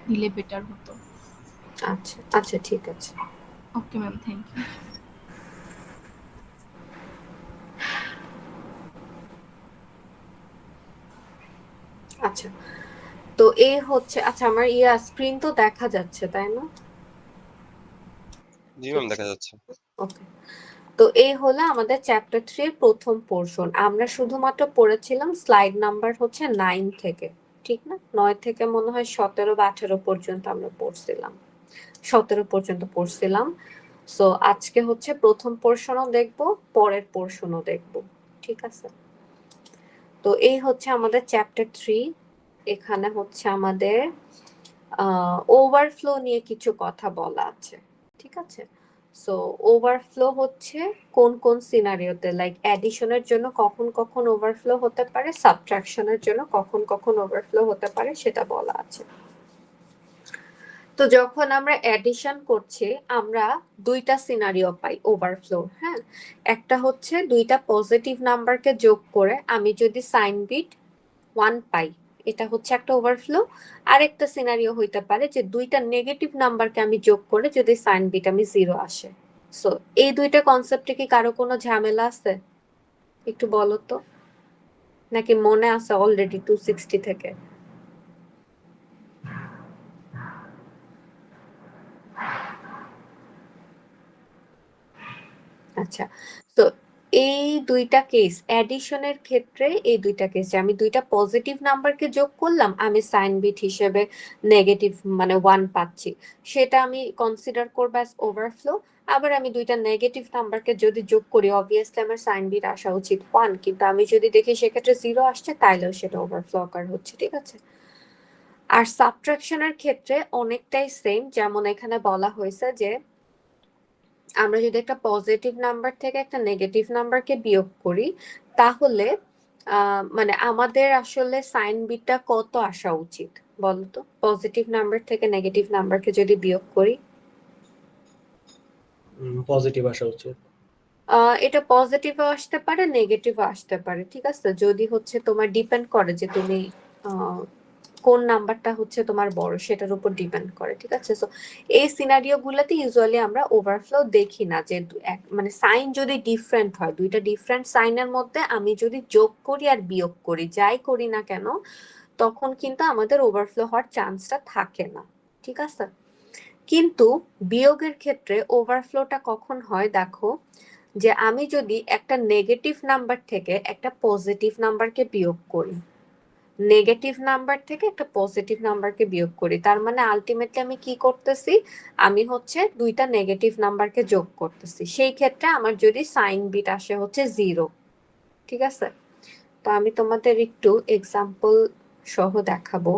দিলে বেটার হতো। আচ্ছা আচ্ছা ঠিক আছে। Okay ma'am, thank you. আচ্ছা, তো এই হচ্ছে, আচ্ছা আমার স্ক্রিন তো দেখা যাচ্ছে তাই না? জি ঠিক ম্যাম, দেখা আছে, যাচ্ছে। ওকে। তো এই হলো আমাদের চ্যাপ্টার 3 এর প্রথম পোর্শন। আমরা শুধুমাত্র পড়েছিলাম স্লাইড নাম্বার হচ্ছে 9 থেকে, ঠিক না? 9 থেকে মনে হয় 17 বা 18 পর্যন্ত আমরা পড়ছিলাম, 17 পর্যন্ত পড়ছিলাম। সো আজকে হচ্ছে প্রথম পোর্শনও দেখব, পরের পোর্শনও দেখব, ঠিক আছে? তো এই হচ্ছে আমাদের চ্যাপ্টার 3। এখানে হচ্ছে আমাদের ওভারফ্লো নিয়ে কিছু কথা বলা আছে, ঠিক আছে? সো ওভারফ্লো হচ্ছে কোন কোন সিনারিওতে, লাইক অ্যাডিশনের জন্য কখন কখন ওভারফ্লো হতে পারে, সাবট্রাকশনের জন্য কখন কখন ওভারফ্লো হতে পারে সেটা বলা আছে। তো যখন আমরা অ্যাডিশন করছি আমরা দুইটা সিনারিও পাই ওভারফ্লো, হ্যাঁ। একটা হচ্ছে দুইটা পজিটিভ নাম্বারকে যোগ করে আমি যদি সাইন বিট 1 পাই, এটা হচ্ছে একটা ওভারফ্লো। আরেকটা সিনারিও হইতে পারে যে দুইটা নেগেটিভ নাম্বারকে আমি যোগ করে যদি সাইন বিট আমি 0 আসে। সো এই দুইটা কনসেপ্টে কি কারো কোনো ঝামেলা আছে? একটু বলো তো, নাকি মনে আছে অলরেডি 260 থেকে? আচ্ছা, তো এই দুইটা কেস অ্যাডিশনের ক্ষেত্রে, এই দুইটা কেসে আমি দুইটা পজিটিভ নাম্বারকে যোগ করলাম, আমি সাইন বিট হিসেবে নেগেটিভ মানে 1 পাচ্ছি, সেটা আমি কনসিডার করব অ্যাজ ওভারফ্লো। আবার আমি দুইটা নেগেটিভ নাম্বারকে যদি যোগ করি অবভিয়াসলি আমার সাইন বিট আসা উচিত 1, কিন্তু আমি যদি দেখি সেক্ষেত্রে 0 আসছে তাইলেও সেটা ওভারফ্লো আকার হচ্ছে, ঠিক আছে? আর সাবট্রাকশনের ক্ষেত্রে অনেকটাই সেম, যেমন এখানে বলা হয়েছে যে আমরা যদি একটা পজিটিভ নাম্বার থেকে একটা নেগেটিভ নাম্বারকে বিয়োগ করি তাহলে মানে আমাদের আসলে সাইন বিটটা কত আসা উচিত বলতো, পজিটিভ নাম্বার থেকে নেগেটিভ নাম্বারকে যদি বিয়োগ করি? পজিটিভ আসা উচিত। এটা পজিটিভও আসতে পারে নেগেটিভও আসতে পারে, ঠিক আছে? যদি হচ্ছে তোমার ডিপেন্ড করে যে তুমি আহ, কোন নাম্বারটা হচ্ছে তোমার বড় সেটার উপর ডিপেন্ড করে, ঠিক আছে? সো এই সিনারিও গুলাতে ইউজুয়ালি আমরা ওভারফ্লো দেখি না, যে মানে সাইন যদি ডিফারেন্ট হয়, দুইটা ডিফারেন্ট সাইনের মধ্যে আমি যদি যোগ করি আর বিয়োগ করি যাই করি না কেন তখন কিন্তু আমাদের ওভারফ্লো হওয়ার চান্সটা থাকে না, ঠিক আছে? কিন্তু বিয়োগের ক্ষেত্রে ওভারফ্লোটা কখন হয় দেখো, যে আমি যদি একটা নেগেটিভ নাম্বার থেকে একটা পজিটিভ নাম্বারকে বিয়োগ করি, নেগেটিভ নাম্বার থেকে একটা পজিটিভ নাম্বারকে বিয়োগ করি, তার মানে আলটিমেটলি আমি কি করতেছি, আমি হচ্ছে দুইটা নেগেটিভ নাম্বারকে যোগ করতেছি, সেই ক্ষেত্রে আমার যদি সাইন বিট আসে হচ্ছে 0, ঠিক আছে? তো আমি তোমাদের একটু এক্সাম্পল সহ দেখাবো।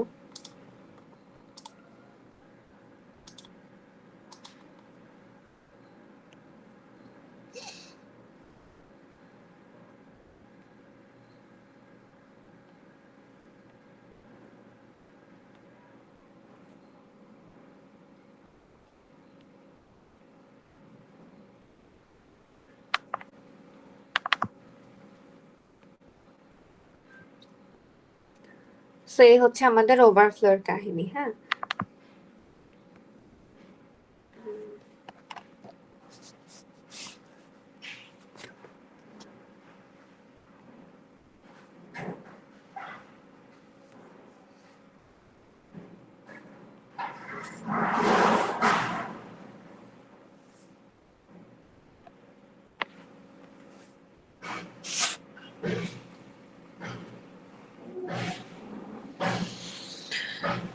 সো এই হচ্ছে আমাদের ওভারফ্লোর কাহিনী, হ্যাঁ।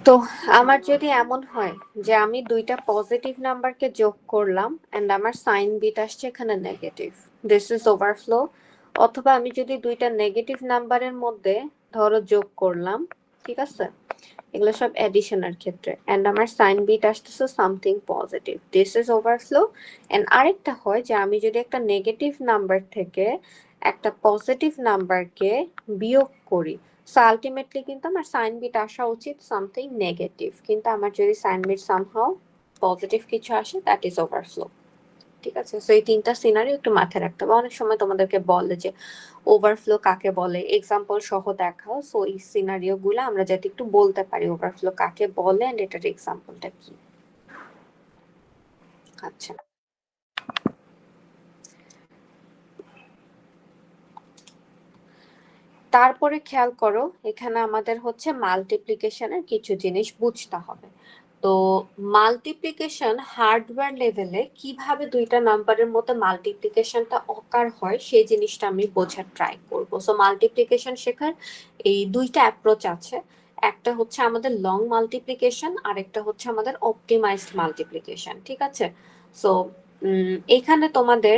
তো আমার যদি এমন হয় যে আমি দুইটা পজিটিভ নাম্বারকে যোগ করলাম এন্ড আমার সাইন বিট আসছে এখানে নেগেটিভ, দিস ইজ ওভারফ্লো। অথবা আমি যদি দুইটা নেগেটিভ নাম্বারের মধ্যে ধরো যোগ করলাম, ঠিক আছে? এগুলো সব এডিশনের ক্ষেত্রে এন্ড আমার সাইন বিট আসতেছে something positive, this is overflow. And আরেকটা হয় যে আমি যদি একটা নেগেটিভ নাম্বার থেকে একটা পজিটিভ নাম্বারকে বিয়োগ করি, সো আলটিমেটলি কিন্তু আমার সাইন বিট আসা উচিত সামথিং নেগেটিভ, কিন্তু আমার যদি সাইন বিট সামহাও পজিটিভ কিছু আসে দ্যাট ইজ ওভারফ্লো। ঠিক আছে, সো এই তিনটা সিনারিও একটু মাথায় রাখতে হবে। অনেক সময় তোমাদেরকে বলে যে ওভারফ্লো কাকে বলে, এক্সাম্পল সহ দেখাও। সো এই সিনারিও গুলো আমরা যাতে একটু বলতে পারি ওভারফ্লো কাকে বলে এন্ড এটার এক্সাম্পলটা কি। আচ্ছা, তারপরে খেয়াল করো এখানে আমাদের হচ্ছে মাল্টিপ্লিকেশনের কিছু জিনিস বুঝতে হবে। তো মাল্টিপ্লিকেশন হার্ডওয়্যার লেভেলে কিভাবে দুইটা নাম্বারের মধ্যে মাল্টিপ্লিকেশনটা অকার হয় সেই জিনিসটা আমি বোঝার ট্রাই করব। সো মাল্টিপ্লিকেশন শেখার এই দুইটা অ্যাপ্রোচ আছে। একটা হচ্ছে আমাদের লং মাল্টিপ্লিকেশন, আর একটা হচ্ছে আমাদের অপটিমাইজড মাল্টিপ্লিকেশন। ঠিক আছে, সো এখানে তোমাদের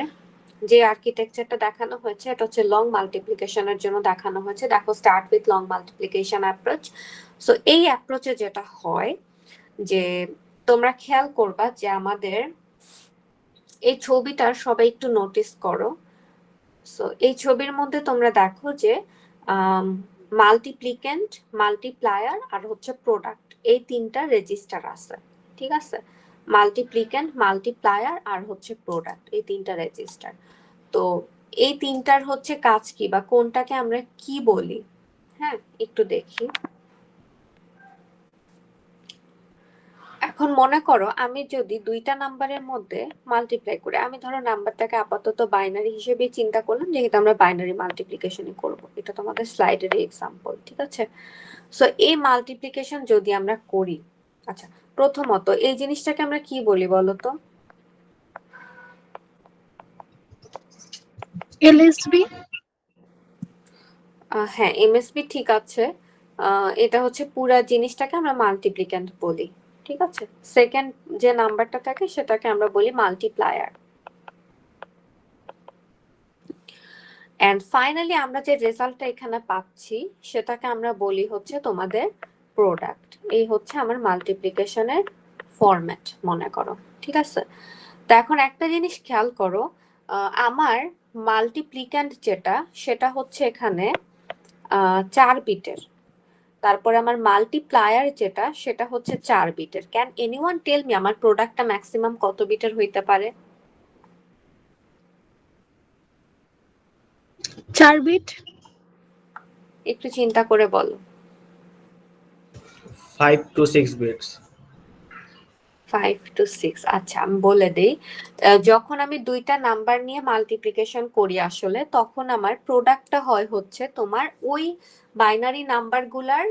যে আর্কিটেকচারটা দেখানো হয়েছে এটা হচ্ছে লং মাল্টিপ্লিকেশনের জন্য দেখানো হয়েছে। দেখো, start with long multiplication approach. So এই অ্যাপ্রোচে যেটা হয় যে তোমরা খেয়াল করবা যে আমাদের এই ছবিটা সবাই একটু নোটিস করো। সো এই ছবির মধ্যে তোমরা দেখো যে মাল্টিপ্লিকেন্ট, মাল্টিপ্লায়ার আর হচ্ছে প্রোডাক্ট, এই তিনটা রেজিস্টার আছে। ঠিক আছে, মাল্টিপ্লিকেন্ট, মাল্টিপ্লায়ার আর হচ্ছে প্রোডাক্ট, এই তিনটা রেজিস্টার। তো এই তিনটার হচ্ছে কাজ কি বা কোনটাকে আমরা কি বলি? হ্যাঁ, একটু দেখি। এখন মনে করো আমি যদি দুইটা নাম্বারের মধ্যে মাল্টিপ্লাই করি, আমি ধরো নাম্বারটাকে আপাতত বাইনারি হিসেবে চিন্তা করলাম, যেহেতু আমরা বাইনারি মাল্টিপ্লিকেশনই করব। এটা তোমাদের স্লাইডের এক্সাম্পল। ঠিক আছে, সো এই মাল্টিপ্লিকেশন যদি আমরা করি, আচ্ছা প্রথমত এই জিনিসটাকে আমরা কি বলি বলো তো? এলএসবি। হ্যাঁ, এমএসবি ঠিক আছে। এটা হচ্ছে পুরা জিনিসটাকে আমরা মাল্টিপ্লিক্যান্ট বলি। ঠিক আছে, সেকেন্ড যে নাম্বারটা থাকে সেটাকে আমরা বলি মাল্টিপ্লায়ার। এন্ড ফাইনালি আমরা যে রেজাল্টটা এখানে পাচ্ছি সেটাকে আমরা বলি হচ্ছে তোমাদের প্রোডাক্ট। এই হচ্ছে আমার মাল্টিপ্লিকেশনের ফরম্যাট মনে করো। ঠিক আছে, তো এখন একটা জিনিস খেয়াল করো, আমার মাল্টিপ্লিক্যান্ট যেটা সেটা হচ্ছে এখানে 4 বিটের। তারপরে আমার মাল্টিপ্লায়ার যেটা সেটা হচ্ছে 4 বিটের। ক্যান এনিওয়ান টেল মি আমার প্রোডাক্টটা ম্যাক্সিমাম কত বিটের হইতে পারে? 4 বিট। একটু চিন্তা করে বলো। 5 to 6 bits। 5 to 6। আচ্ছা, আমি বলে দেই, যখন আমি দুইটা নাম্বার নিয়ে মাল্টিপ্লিকেশন করি আসলে তখন আমার প্রোডাক্টটা হয় হচ্ছে তোমার ওই বাইনারি নাম্বারগুলার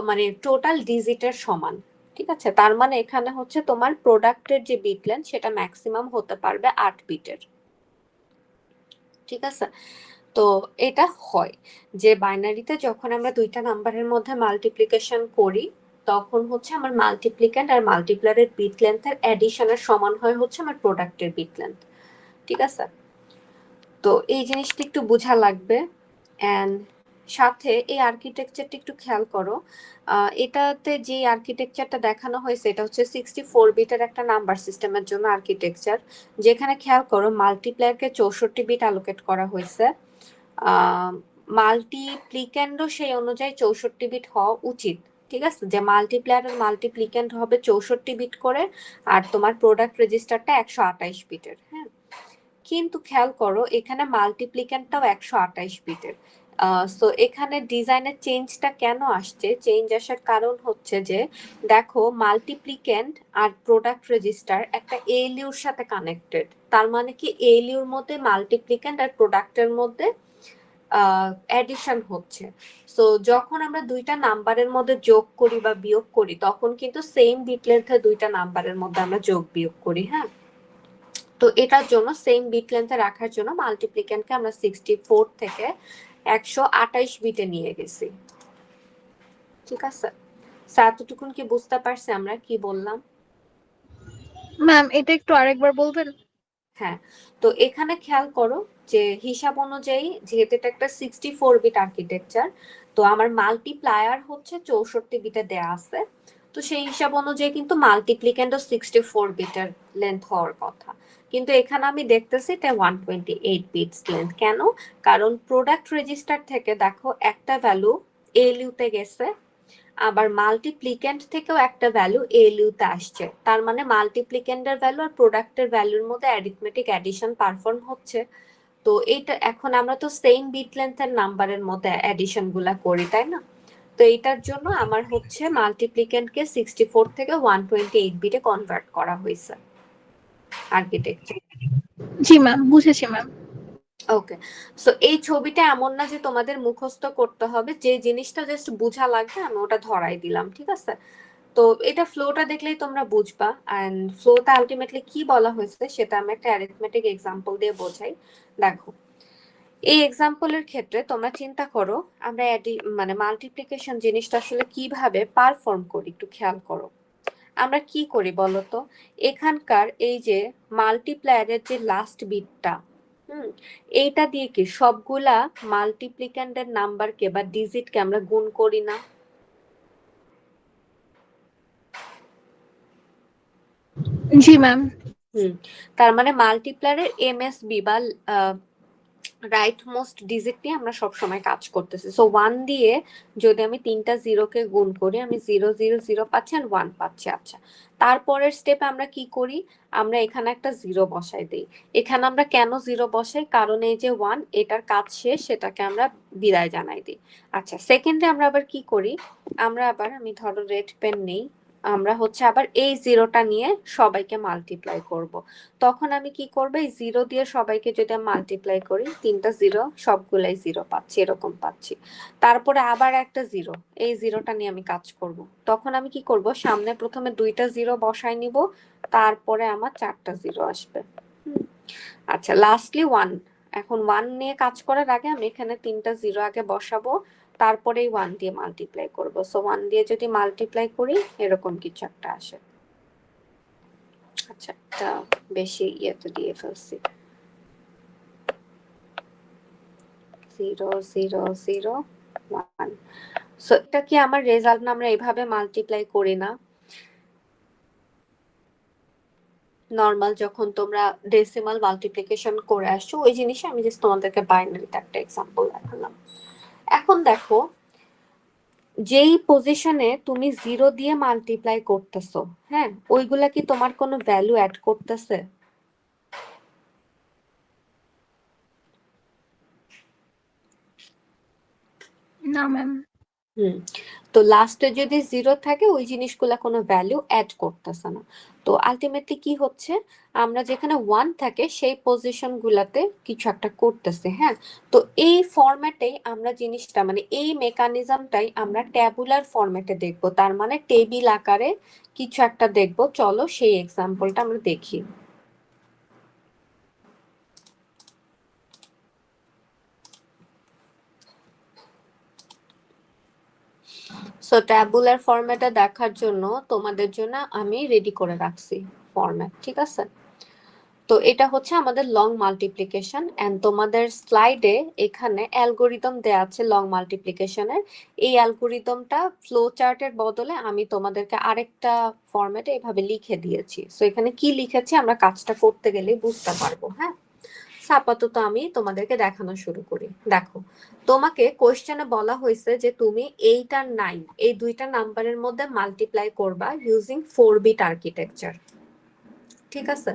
মানে টোটাল ডিজিটের সমান। ঠিক আছে, তার মানে এখানে হচ্ছে তোমার প্রোডাক্টের যে বিট লেন্থ সেটা ম্যাক্সিমাম হতে পারবে 8 বিটের। ঠিক আছে, তো এটা হয় যে বাইনারিতে যখন আমরা দুইটা নাম্বারের মধ্যে মাল্টিপ্লিকেশন করি তখন হচ্ছে আমার মাল্টিপ্লিক্যান্ট আর মাল্টিপ্লায়ারের বিট লেন্থের অ্যাডিশনের সমান হয় হচ্ছে আমার প্রোডাক্টের বিট লেন্থ। ঠিক আছে, তো এই জিনিসটা একটু বোঝা লাগবে। এন্ড সাথে এই আর্কিটেকচারটা একটু খেয়াল করো, এটাতে যে আর্কিটেকচারটা দেখানো হয়েছে এটা হচ্ছে 64 বিটের একটা নাম্বার সিস্টেমের জন্য আর্কিটেকচার, যেখানে খেয়াল করো মাল্টিপ্লায়ারকে 64 বিট অ্যালোকেট করা হয়েছে। মাল্টিপ্লিক্যান্ডও সেই অনুযায়ী 64 বিট হওয়া উচিত। ঠিক আছে, যে মাল্টিপ্লায়ার আর মাল্টিপ্লিক্যান্ড হবে 64 বিট করে আর তোমার প্রোডাক্ট রেজিস্টারটা 128 বিটের। হ্যাঁ, কিন্তু খেয়াল করো এখানে মাল্টিপ্লিক্যান্টটাও 128 বিটের। সো এখানে ডিজাইনের চেঞ্জটা কেন আসছে? চেঞ্জ আসার কারণ হচ্ছে যে দেখো মাল্টিপ্লিক্যান্ট আর প্রোডাক্ট রেজিস্টার একটা এএলইউর সাথে কানেক্টেড। তার মানে কি এএলইউর মধ্যে মাল্টিপ্লিক্যান্ট আর প্রোডাক্টের মধ্যে অ্যাডিশন হচ্ছে। সো যখন আমরা দুইটা নাম্বারের মধ্যে যোগ করি বা বিয়োগ করি তখন কিন্তু সেম বিট লেন্থের দুইটা নাম্বারের মধ্যে আমরা যোগ বিয়োগ করি। হ্যাঁ, তো এটার জন্য সেম বিট লেন্থে রাখার জন্য মাল্টিপ্লিক্যান্টকে আমরা 64 থেকে 128 বিটে নিয়ে গেছি। ঠিক আছে, এতটুকুন কি বুঝতে পারছি আমরা কি বললাম? ম্যাম এটা একটু আরেকবার বলবেন? হ্যাঁ, তো এখানে খেয়াল করো যে হিসাব অনুযায়ী যেহেতু এটা একটা 64 বিট আর্কিটেকচার, তো আমার মাল্টিপ্লায়ার হচ্ছে 64 বিটে দেয়া আছে। তো সেই হিসাব অনুযায়ী কিন্তু মাল্টিপ্লিক্যান্টও 64 বিটের লেন্থ হওয়ার কথা, কিন্তু এখানে আমি দেখতেছি এটা 128 বিটস লেন্থ। কেন? কারণ প্রোডাক্ট রেজিস্টার থেকে দেখো একটা ভ্যালু এএলইউ তে গেছে আবার মাল্টিপ্লিকেন্ট থেকেও একটা ভ্যালু এলইউ তে আসছে, তার মানে মাল্টিপ্লিকেন্টের ভ্যালু আর প্রোডাক্টের ভ্যালুর মধ্যে অ্যারিথমেটিক অ্যাডিশন পারফর্ম হচ্ছে। তো এইটা এখন আমরা তো সেম বিট লেন্থের নাম্বারের মধ্যে অ্যাডিশন গুলা করি, তাই না? তো এইটার জন্য আমার হচ্ছে মাল্টিপ্লিকেন্টকে 64 থেকে 128 বিটে কনভার্ট করা হয়েছে আর্কিটেকচার। জি ম্যাম, বুঝেছি ম্যাম। ওকে, সো এই ছবিটা এমন না যে তোমাদের মুখস্থ করতে হবে, যে জিনিসটা জাস্ট বোঝা লাগবে আমি ওটা ধরাই দিলাম, ঠিক আছে? তো এটা ফ্লোটা দেখলেই তোমরা বুঝবা। এন্ড ফ্লোতে আলটিমেটলি কি বলা হয়েছে সেটা আমি একটা অ্যারিথমেটিক এক্সাম্পল দিয়ে বোঝাই। দেখো, এই এক্সাম্পলের ক্ষেত্রে তোমরা চিন্তা করো আমরা মানে মাল্টিপ্লিকেশন জিনিসটা আসলে কিভাবে পারফর্ম করি, একটু খেয়াল করো। আমরা কি করি বলতো, এখানকার এই যে মাল্টিপ্লায়ারের যে লাস্ট বিটটা, এইটা দিয়ে কি সবগুলা মাল্টিপ্লিক্যান্ডের নাম্বারকে বা ডিজিটকে আমরা গুণ করি না? জি ম্যাম। তার মানে মাল্টিপ্লায়ারের এমএসবি বা রাইট মোস্ট ডিজিট নিয়ে আমরা সবসময় কাজ করতেছি। সো 1 দিয়ে যদি আমি 3টা জিরোকে গুণ করি আমি 0 0 0 পাচ্ছি আর 1 পাচ্ছি। আচ্ছা, তারপরের স্টেপে আমরা কি করি, আমরা এখানে একটা জিরো বসাই দেই। এখানে আমরা কেন জিরো বসাই, কারণ এই যে 1 এটার কাজ শেষ, সেটাকে আমরা বিদায় জানাই দিই। আচ্ছা, সেকেন্ডে আমরা আবার কি করি, আমরা আবার আমি ধরো রেড পেন নেই, আমরা হচ্ছে আবার এই জিরোটা নিয়ে সবাইকে মাল্টিপ্লাই করব। তখন আমি কি করবো, এই জিরো দিয়ে সবাইকে যদি আমি মাল্টিপ্লাই করি 3টা জিরো সবগুলাই জিরো পাচ্ছি, এরকম পাচ্ছি। তারপরে আবার একটা জিরো, এই জিরোটা নিয়ে আমি কাজ করব। তখন আমি কি করব, সামনে প্রথমে 2টা জিরো বসাই নিব, তারপরে আমার 4টা জিরো আসবে। আচ্ছা, লাস্টলি 1। এখন 1 নিয়ে কাজ করার আগে আমি এখানে 3টা জিরো আগে বসাবো, তারপরে 1 দিয়ে মাল্টিপ্লাই করব। সো 1 দিয়ে যদি মাল্টিপ্লাই করি এরকম কিছু একটা আসে। আচ্ছা, এটা বেশি ইয়েতে দিয়ে ফেলছি, 0 0 0 1। সো এটা কি আমার রেজাল্ট না? আমরা এইভাবে মাল্টিপ্লাই করি না নর্মাল যখন তোমরা ডেসিমাল মাল্টিপ্লিকেশন করে আসছো, ওই জিনিসে আমি জাস্ট তোমাদেরকে বাইনারিতে একটা এক্সাম্পল দেখালাম। এখন দেখো, যেই পজিশনে তুমি জিরো দিয়ে মাল্টিপ্লাই করতেছো, হ্যাঁ, ওইগুলা কি তোমার কোনো ভ্যালু অ্যাড করতেছে? না ম্যাম। তো লাস্টে যদি জিরো থাকে ওই জিনিসগুলা কোনো ভ্যালু অ্যাড করতেছে না। তো আলটিমেটলি কি হচ্ছে, আমরা যেখানে 1 থাকে সেই পজিশন গুলাতে কিছু একটা করতেছে, হ্যাঁ। তো এই ফরম্যাটেই আমরা জিনিসটা মানে এই মেকানিজমটাই আমরা ট্যাবুলার ফরম্যাটে দেখবো, তার মানে টেবিল আকারে কিছু একটা দেখবো। চলো সেই এক্সাম্পলটা আমরা দেখি। সো ট্যাবুলার ফরম্যাটে দেখার জন্য তোমাদের জন্য আমি রেডি করে রাখছি ফরম্যাট, ঠিক আছে? তো এটা হচ্ছে আমাদের লং মাল্টিপ্লিকেশন এন্ড তোমাদের স্লাইডে এখানে অ্যালগোরিদম দেয়া আছে লং মাল্টিপ্লিকেশনের। এই অ্যালগোরিদমটা ফ্লো চার্টের বদলে আমি তোমাদেরকে আরেকটা ফরম্যাটে এভাবে লিখে দিয়েছি। সো এখানে কি লিখেছি আমরা কাজটা করতে গেলে বুঝতে পারবো, হ্যাঁ। আপাতত আমি তোমাদেরকে দেখানো শুরু করি। দেখো, তোমাকে কোশ্চেনে বলা হয়েছে যে তুমি 8 আর 9 এই দুইটা নাম্বারের মধ্যে মাল্টিপ্লাই করবা ইউজিং 4 বিট আর্কিটেকচার, ঠিক আছে?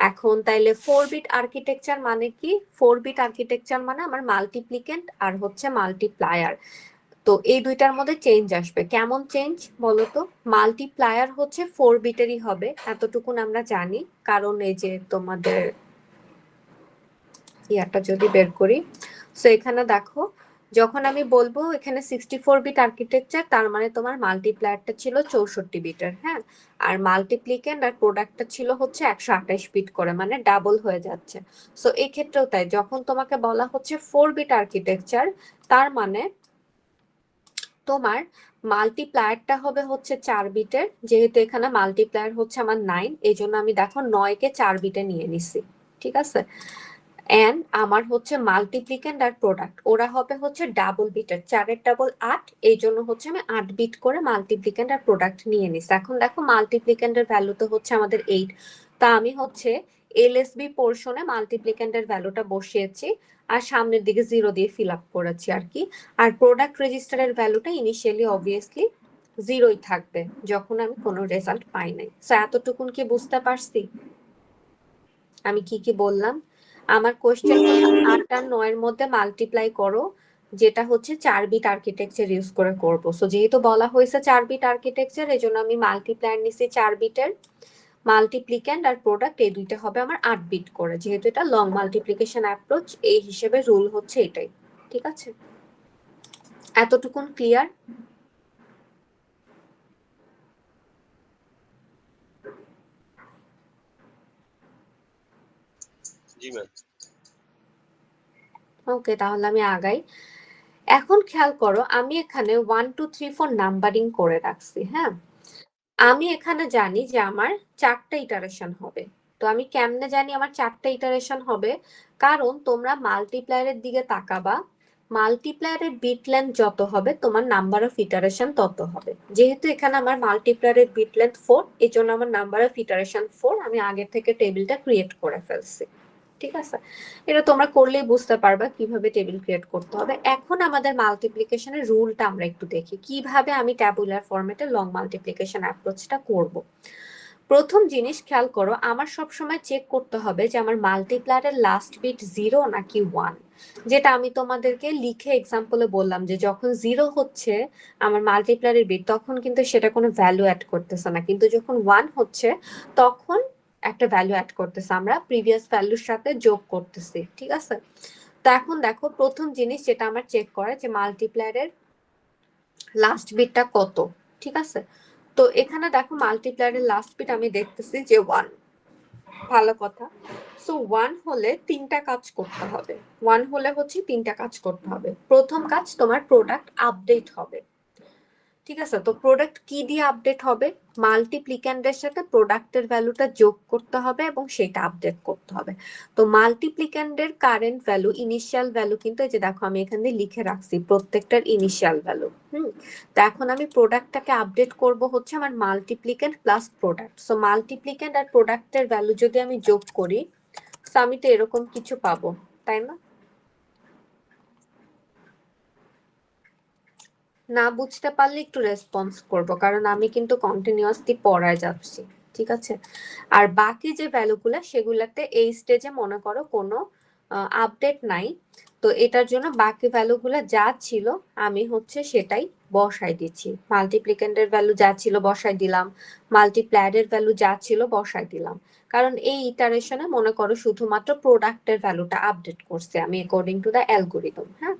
এখন তাইলে 4 বিট আর্কিটেকচার মানে কি? 4 বিট আর্কিটেকচার মানে আমার মাল্টিপ্লিকেন্ট আর হচ্ছে মাল্টিপ্লায়ার। তো এই দুইটার মধ্যে চেঞ্জ আসবে। কেমন চেঞ্জ বলতো? মাল্টিপ্লায়ার হচ্ছে 4 বিটেরই হবে, এতটুকুন আমরা জানি, কারণ এই যে তোমাদের ইয়াটা যদি বের করি, সো এখানে দেখো, যখন আমি বলবো এখানে 64 বিট আর্কিটেকচার, তার মানে তোমার মাল্টিপ্লায়ারটা ছিল 64 বিটের, হ্যাঁ। আর মাল্টিপ্লিকেন্ট আর প্রোডাক্টটা ছিল হচ্ছে 128 বিট করে, মানে ডাবল হয়ে যাচ্ছে। সো এই ক্ষেত্রেও তাই, যখন তোমাকে বলা হচ্ছে 4 বিট আর্কিটেকচার, তার মানে তোমার মাল্টিপ্লায়ারটা হবে হচ্ছে 4 বিটের, যেহেতু এখানে মাল্টিপ্লায়ার হচ্ছে আমার 9, এই জন্য আমি দেখো 9 কে 4 বিটে নিয়ে নিছি, ঠিক আছে? এন্ড আমার হচ্ছে মাল্টিপ্লিকেন্ট আর প্রোডাক্ট ওরা হবে হচ্ছে ডাবল বিটের, 4 এর ডাবল 8, এই জন্য হচ্ছে আমি 8 বিট করে মাল্টিপ্লিকেন্ট আর প্রোডাক্ট নিয়ে নিছি। এখন দেখো মাল্টিপ্লিকেন্টের ভ্যালু তো হচ্ছে আমাদের 8, তা আমি হচ্ছে এলএসবি পোর্শনে মাল্টিপ্লিকেন্টের ভ্যালুটা বসিয়েছি আর সামনের দিকে 0 দিয়ে ফিল আপ করেছি আর কি। আর প্রোডাক্ট রেজিস্টারের ভ্যালুটা ইনিশিয়ালি অবভিয়াসলি জিরোই থাকবে যখন আমি কোনো রেজাল্ট পাই নাই। সো এতটুকুন কি বুঝতে পারছি আমি কি কি বললাম? আমার কোশ্চেন হলো ৮ আর ৯ এর মধ্যে মাল্টিপ্লাই করো, যেটা হচ্ছে 4 বিট আর্কিটেকচার ইউজ করে করব। সো যেহেতু বলা হয়েছে 4 বিট আর্কিটেকচার, এজন্য আমি মাল্টিপ্লায়ার নিছি 4 বিটের, মাল্টিপ্লিক্যান্ড আর প্রোডাক্ট এই দুইটা হবে আমার 8 বিট করে, যেহেতু এটা লং মাল্টিপ্লিকেশন অ্যাপ্রোচ, এই হিসেবে রুল হচ্ছে এটাই। ঠিক আছে, এতটুকুন ক্লিয়ার? জি ম্যাম। ওকে, তাহলে আমি আগাই। এখন খেয়াল করো, আমি এখানে 1 2 3 4 নাম্বারিং করে রাখছি। হ্যাঁ, আমি এখানে জানি যে আমার 4টা ইটারেশন হবে। তো আমি কেমনে জানি আমার 4টা ইটারেশন হবে? কারণ তোমরা মাল্টিপ্লায়ারের দিকে তাকাবা, মাল্টিপ্লায়ারের বিট লেন্থ যত হবে তোমার নাম্বার অফ ইটারেশন তত হবে। যেহেতু এখানে আমার মাল্টিপ্লায়ারের বিট লেন্থ 4, এই জন্য আমার নাম্বার অফ ইটারেশন 4, আমি আগে থেকে টেবিলটা ক্রিয়েট করে ফেলছি। ঠিক আছে, এটা তোমরা করলেই বুঝতে পারবা কিভাবে টেবিল ক্রিয়েট করতে হবে। এখন আমাদের মাল্টিপ্লিকেশনের রুলটা আমরা একটু দেখি, কিভাবে আমি ট্যাবুলার ফরম্যাটে লং মাল্টিপ্লিকেশন অ্যাপ্রোচটা করব। প্রথম জিনিস খেয়াল করো, আমার সব সময় চেক করতে হবে যে আমার মাল্টিপ্লায়ারের লাস্ট বিট 0 নাকি 1। যেটা আমি তোমাদেরকে লিখে এক্সাম্পলে বললাম যে যখন 0 হচ্ছে আমার মাল্টিপ্লায়ারের বিট, তখন কিন্তু সেটা কোনো ভ্যালু অ্যাড করতেছে না, কিন্তু যখন 1 হচ্ছে তখন একটা ভ্যালু অ্যাড করতেছে, আমরা প্রিভিয়াস ভ্যালুর সাথে যোগ করতেছি। ঠিক আছে, তো এখন দেখো প্রথম জিনিস যেটা আমার চেক করে যে মাল্টিপ্লায়ারের লাস্ট বিটটা কত। ঠিক আছে, তো এখানে দেখো মাল্টিপ্লায়ারের লাস্ট বিট আমি দেখতেছি যে 1। ভালো কথা। সো 1 হলে 3টা কাজ করতে হবে। 1 হলে হচ্ছে 3টা কাজ করতে হবে। প্রথম কাজ, তোমার প্রোডাক্ট আপডেট হবে। ঠিক আছে, তো প্রোডাক্ট কি দিয়ে আপডেট হবে? মাল্টিপ্লিক্যান্ডের সাথে প্রোডাক্টের ভ্যালুটা যোগ করতে হবে এবং সেটা আপডেট করতে হবে। তো মাল্টিপ্লিক্যান্ডের কারেন্ট ভ্যালু, ইনিশিয়াল ভ্যালু কিন্তু এই যে দেখো আমি এখানে লিখে রাখছি প্রত্যেকটার ইনিশিয়াল ভ্যালু। তো এখন আমি প্রোডাক্টটাকে আপডেট করব হচ্ছে আমার মাল্টিপ্লিক্যান্ড প্লাস প্রোডাক্ট। সো মাল্টিপ্লিক্যান্ড আর প্রোডাক্টের ভ্যালু যদি আমি যোগ করি, সো আমি তো এরকম কিছু পাবো, তাই না? না বুঝতে পারলে একটু রেসপন্স করব, কারণ আমি কিন্তু কন্টিনিউয়াসলি পড়ায় যাচ্ছি। ঠিক আছে, আর বাকি যে ভ্যালুগুলো সেগুলাতে এই স্টেজে মনে করো কোনো আপডেট নাই, তো এটার জন্য বাকি ভ্যালুগুলো যা ছিল আমি হচ্ছে সেটাই বসাই দিচ্ছি। মাল্টিপ্লিক্যান্ডের ভ্যালু যা ছিল বসাই দিলাম, মাল্টিপ্লায়ারের ভ্যালু যা ছিল বসাই দিলাম, কারণ এই ইটারেশনে মনে করো শুধুমাত্র প্রোডাক্টের ভ্যালুটা আপডেট করছে আমি অ্যাকর্ডিং টু দ্য অ্যালগোরিদম। হ্যাঁ,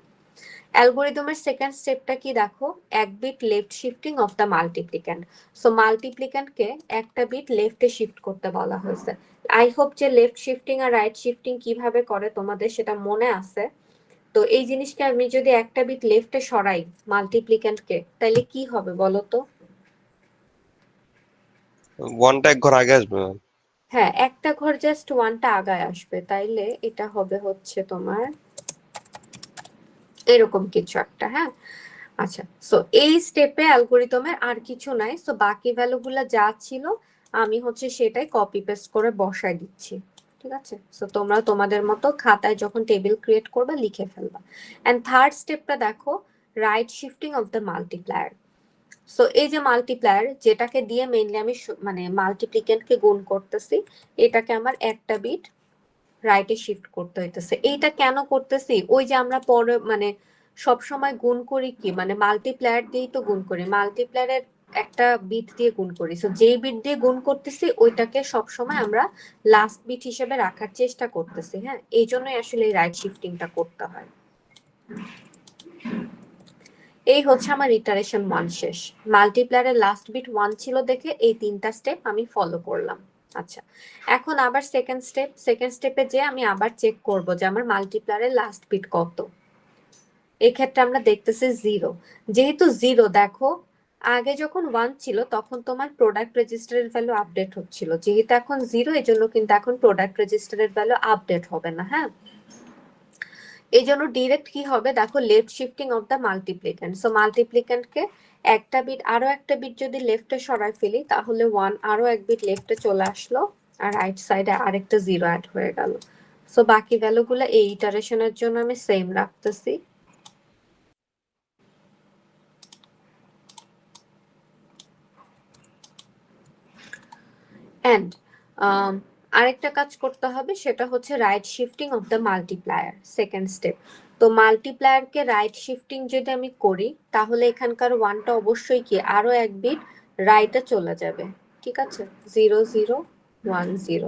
অ্যালগোরিদমের সেকেন্ড স্টেপটা কি দেখো, এক bit left shifting of the multiplicand. So মাল্টিপ্লিক্যান্ডকে একটা বিট লেফটে শিফট করতে বলা হয়েছে। আই হোপ যে লেফট শিফটিং আর রাইট শিফটিং কিভাবে করে তোমাদের সেটা মনে আছে। তো এই জিনিসকে আমি যদি একটা বিট লেফটে সরাই মাল্টিপ্লিক্যান্ডকে, তাহলে কি হবে বলো তো? 1টা এক ঘর আগে আসবে ম্যাম। হ্যাঁ, একটা ঘর জাস্ট 1টা আগায় আসবে, তাইলে এটা হবে হচ্ছে তোমার এরকম কিছু একটা। হ্যাঁ, আচ্ছা, সো এই স্টেপে অ্যালগোরিদমের আর কিছু নাই। সো বাকি ভ্যালুগুলো যা ছিল আমি হচ্ছে সেটাই কপি পেস্ট করে বসাই দিচ্ছি। ঠিক আছে, সো তোমরা তোমাদের মতো খাতায় যখন টেবিল ক্রিয়েট করবে লিখে ফেলবা। এন্ড থার্ড স্টেপটা দেখো, right shifting of the multiplier. So এই যে মাল্টিপ্লায়ার যেটাকে দিয়ে মেইনলি আমি মানে মাল্টিপ্লিকেন্টকে গুণ করতেছি, এটাকে আমার একটা বিট রাইটে শিফট করতে হইতেছে। এইটা কেন করতেছি? ওই যে আমরা পরে মানে সব সময় গুণ করি কি, মানে মাল্টিপ্লায়ার দিয়েই তো গুণ করি, মাল্টিপ্লায়ারের একটা বিট দিয়ে গুণ করি। সো যেই বিট দিয়ে গুণ করতেছি ওইটাকে সব সময় আমরা লাস্ট বিট হিসেবে রাখার চেষ্টা করতেছি। হ্যাঁ, এই জন্যই আসলে এই রাইট শিফটিংটা করতে হয়। এই হচ্ছে আমার ইটারেশন 1 শেষ। মাল্টিপ্লায়ারের লাস্ট বিট 1 ছিল দেখে এই 3টা স্টেপ আমি ফলো করলাম। আচ্ছা, এখন আবার সেকেন্ড স্টেপে যে আমি আবার চেক করব যে আমার মাল্টিপ্লায়ারের লাস্ট বিট কত। এক্ষেত্রে আমরা দেখতেছি 0। যেহেতু 0, দেখো আগে যখন 1 ছিল তখন তোমার প্রোডাক্ট রেজিস্টারের ভ্যালু আপডেট হচ্ছিল, যেহেতু এখন 0 এর জন্য কিন্তু এখন প্রোডাক্ট রেজিস্টারের ভ্যালু আপডেট হবে না। হ্যাঁ, এই জন্য ডিরেক্ট কি হবে দেখো, left shifting of the multiplicand. So মাল্টিপ্লিক্যান্ডকে একটা বিট, আরো একটা বিট যদি লেফটে সরাই ফেলি তাহলে 1 আরো এক বিট লেফটে চলে আসলো, আর রাইট সাইডে আরেকটা 0 অ্যাড হয়ে গেল। সো বাকি ভ্যালুগুলো এই ইটারেশনের জন্য আমি সেম রাখতেছি। অ্যান্ড আরেকটা কাজ করতে হবে, সেটা হচ্ছে right shifting of the multiplier, second step. তো মাল্টিপ্লায়ারকে রাইট শিফটিং যদি আমি করি, তাহলে এখানকার ওয়ানটা অবশ্যই কি আরো এক বিট রাইটে চলে যাবে, ঠিক আছে? 0010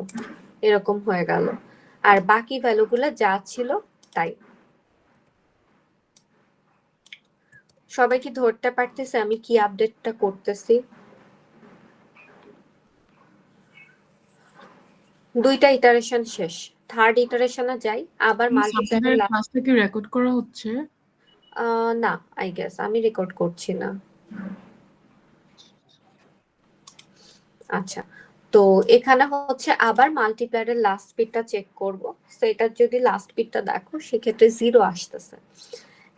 এরকম হয়ে গেল, আর বাকি ভ্যালুগুলো যা ছিল তাই। সবাই কি ধরতে পারতেছে আমি কি আপডেটটা করতেছি? দুইটা ইটারেশন শেষ, থার্ড ইটারেশনে যাই, আবার মাল্টিপ্লায়ারের সাবজেক্টের ক্লাসটা কি রেকর্ড করা হচ্ছে? না, আই গেস আমি রেকর্ড করছি না। আচ্ছা, তো এখানে হচ্ছে আবার মাল্টিপ্লায়ারের লাস্ট বিটটা চেক করব। সো এটার যদি লাস্ট বিটটা দেখো, সেক্ষেত্রে 0 আসতেছে।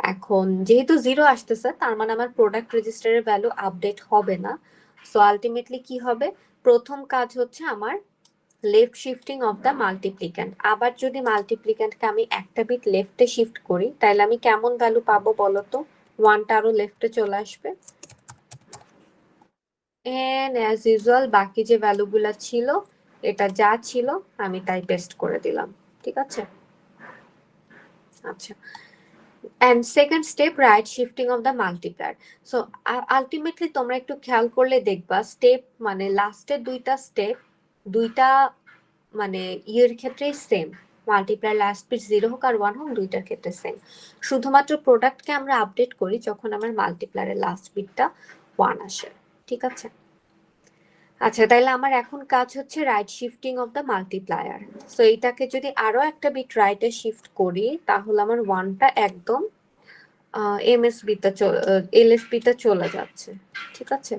এখন যেহেতু 0 আসতেছে, তার মানে আমার প্রোডাক্ট রেজিস্টারের ভ্যালু আপডেট হবে না। সো আলটিমেটলি কি হবে, প্রথম কাজ হচ্ছে আমার লেফট শিফটিং অফ দ্য মাল্টিপ্লিক্যান্ট। আবার যদি মাল্টিপ্লিক্যান্টকে আমি একটা বিট লেফটে শিফট করি, তাহলে আমি কেমন ভ্যালু পাবো বলো তো? ওয়ানটা আরো লেফটে চলে আসবে, এন্ড অ্যাজ ইউজুয়াল বাকি যে ভ্যালুগুলো ছিল, এটা যা ছিল আমি তাই পেস্ট করে দিলাম, ঠিক আছে? আচ্ছা, and second step right shifting of the multiplier. So ultimately তোমরা একটু খেয়াল করলে দেখবা স্টেপ মানে লাস্টের দুইটা স্টেপ, দুইটা মানে ইয়ের ক্ষেত্রেই সেম, মাল্টিপ্লায়ার লাস্ট বিট 0 হোক আর 1 হোক, দুইটার ক্ষেত্রে সেম। শুধুমাত্র প্রোডাক্টকে আমরা আপডেট করি যখন আমার মাল্টিপ্লায়ারের লাস্ট বিটটা 1 আসে, ঠিক আছে? আচ্ছা, তাহলে আমার এখন কাজ হচ্ছে right shifting of the multiplier. So এইটাকে যদি আরো একটা বিট রাইটে শিফট করি, তাহলে আমার ওয়ানটা একদম এমএসবিতে এলএসবিতে চলে যাচ্ছে, ঠিক আছে?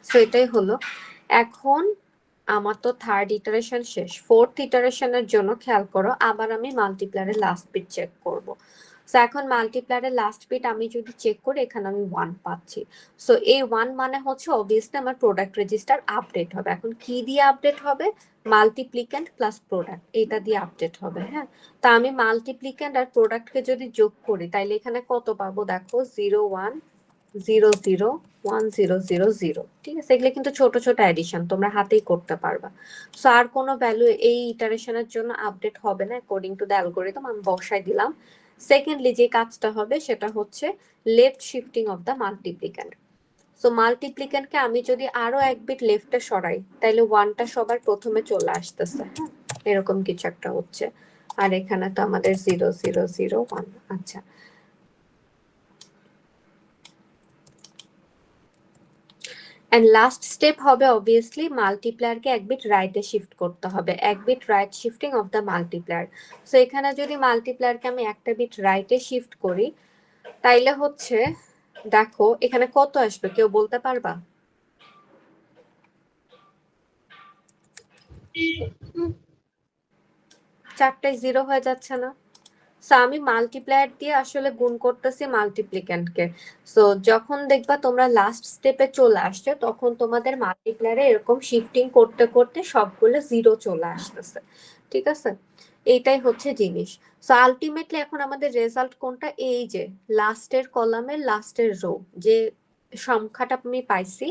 সো এটাই হলো। এখন আমার তো থার্ড ইটারেশন শেষ, ফোর্থ ইটারেশনের জন্য খেয়াল করো, আবার আমি মাল্টিপ্লায়ারের লাস্ট বিট চেক করব। সো এখন মাল্টিপ্লায়ারের লাস্ট বিট আমি যদি চেক করি, এখানে আমি 1 পাচ্ছি। সো এই 1 মানে হচ্ছে অবভিয়াসলি আমার প্রোডাক্ট রেজিস্টার আপডেট হবে। এখন কি দিয়ে আপডেট হবে? মাল্টিপ্লিক্যান্ট প্লাস প্রোডাক্ট, এটা দিয়ে আপডেট হবে। হ্যাঁ, তা আমি মাল্টিপ্লিক্যান্ট আর প্রোডাক্টকে যদি যোগ করি, তাইলে এখানে কত পাবো দেখো, 0100100, ঠিক আছে? এগুলো কিন্তু ছোট ছোট অ্যাডিশন, তোমরা হাতেই করতে পারবা। সো আর কোনো ভ্যালু এই ইটারেশনের জন্য আপডেট হবে না অ্যাকর্ডিং টু দ্য অ্যালগরিদম, আমি বসাই দিলাম। সেকেন্ডলি যে কাজটা হবে সেটা হচ্ছে left shifting of the multiplicand. So মাল্টিপ্লিক্যান্টকে আমি যদি আরো এক বিট লেফটে সরাই, তাহলে ওয়ানটা সবার প্রথমে চলে আসতেছে, হ্যাঁ এরকম কিছু একটা হচ্ছে। আর এখানে তো আমাদের 0001। আচ্ছা, এন্ড লাস্ট স্টেপ হবে অবভিয়াসলি মাল্টিপ্লায়ারকে এক বিট রাইটে শিফট করতে হবে, এক bit right shifting of the multiplier. So এখানে যদি মাল্টিপ্লায়ারকে আমি একটা বিট রাইটে শিফট করি, তাইলে হচ্ছে দেখো এখানে কত আসবে, কেউ বলতে পারবা? 4টায় 0 হয়ে যাচ্ছে না? সো আমি মাল্টিপ্লায়ার দিয়ে আসলে গুণ করতেছি মাল্টিপ্লিক্যান্টকে। সো যখন দেখবা তোমরা লাস্ট স্টেপে চলে আসছে, তখন তোমাদের মাল্টিপ্লায়ারে এরকম শিফটিং করতে করতে সবগুলো 0 চলে আসতেছে, ঠিক আছে? এইটাই হচ্ছে জিনিস। সো আলটিমেটলি এখন আমাদের রেজাল্ট কোনটা? এই যে লাস্টের কলামের লাস্টের রো যে সংখ্যাটা আমি পাইছি,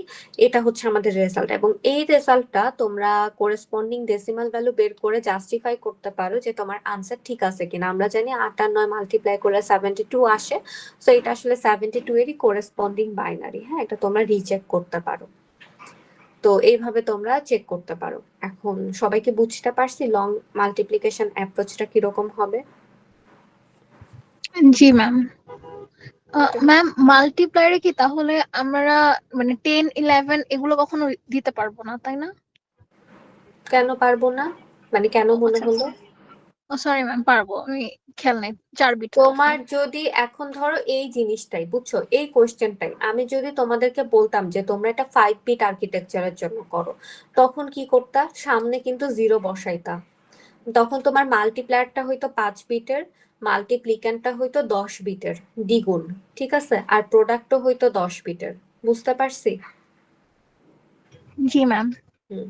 এটা হচ্ছে আমাদের রেজাল্ট। এবং এই রেজাল্টটা তোমরা করেসপন্ডিং ডেসিমাল ভ্যালু বের করে জাস্টিফাই করতে পারো যে তোমার আনসার ঠিক আছে কিনা। আমরা জানি 8 আর 9 মাল্টিপ্লাই করলে 72 আসে, সো এটা আসলে 72 এরই করেসপন্ডিং বাইনারি। হ্যাঁ, এটা তোমরা রিচেক করতে পারো। তো এইভাবে তোমরা চেক করতে পারো। এখন সবাইকে বুঝতে পারছি লং মাল্টিপ্লিকেশন অ্যাপ্রোচটা কিরকম হবে? জি ম্যাম। ম্যাম মাল্টিপ্লায়ারে কি তাহলে আমরা মানে 10 11 এগুলো কখনো দিতে পারবো না, তাই না? কেন পারবো না, মানে কেন মনে আচ্ছা হলো? ও সরি ম্যাম, পারবো, আমি খেয়াল নেই 4 বিট তখন। তোমার যদি এখন ধরো এই জিনিসটাই বুঝছো, এই কোশ্চেনটাই আমি যদি তোমাদেরকে বলতাম যে তোমরা এটা 5 বিট আর্কিটেকচারের জন্য করো, তখন কি করতা? সামনে কিন্তু 0 বসাইতা, তখন তোমার মাল্টিপ্লায়ারটা হয়তো 5 বিটের, মাল্টিপ্লিক্যান্টটা হয়তো 10 বিটের দ্বিগুণ, ঠিক আছে? আর প্রোডাক্টও হয়তো 10 বিটের। বুঝতে পারছি? জি ম্যাম। হুম।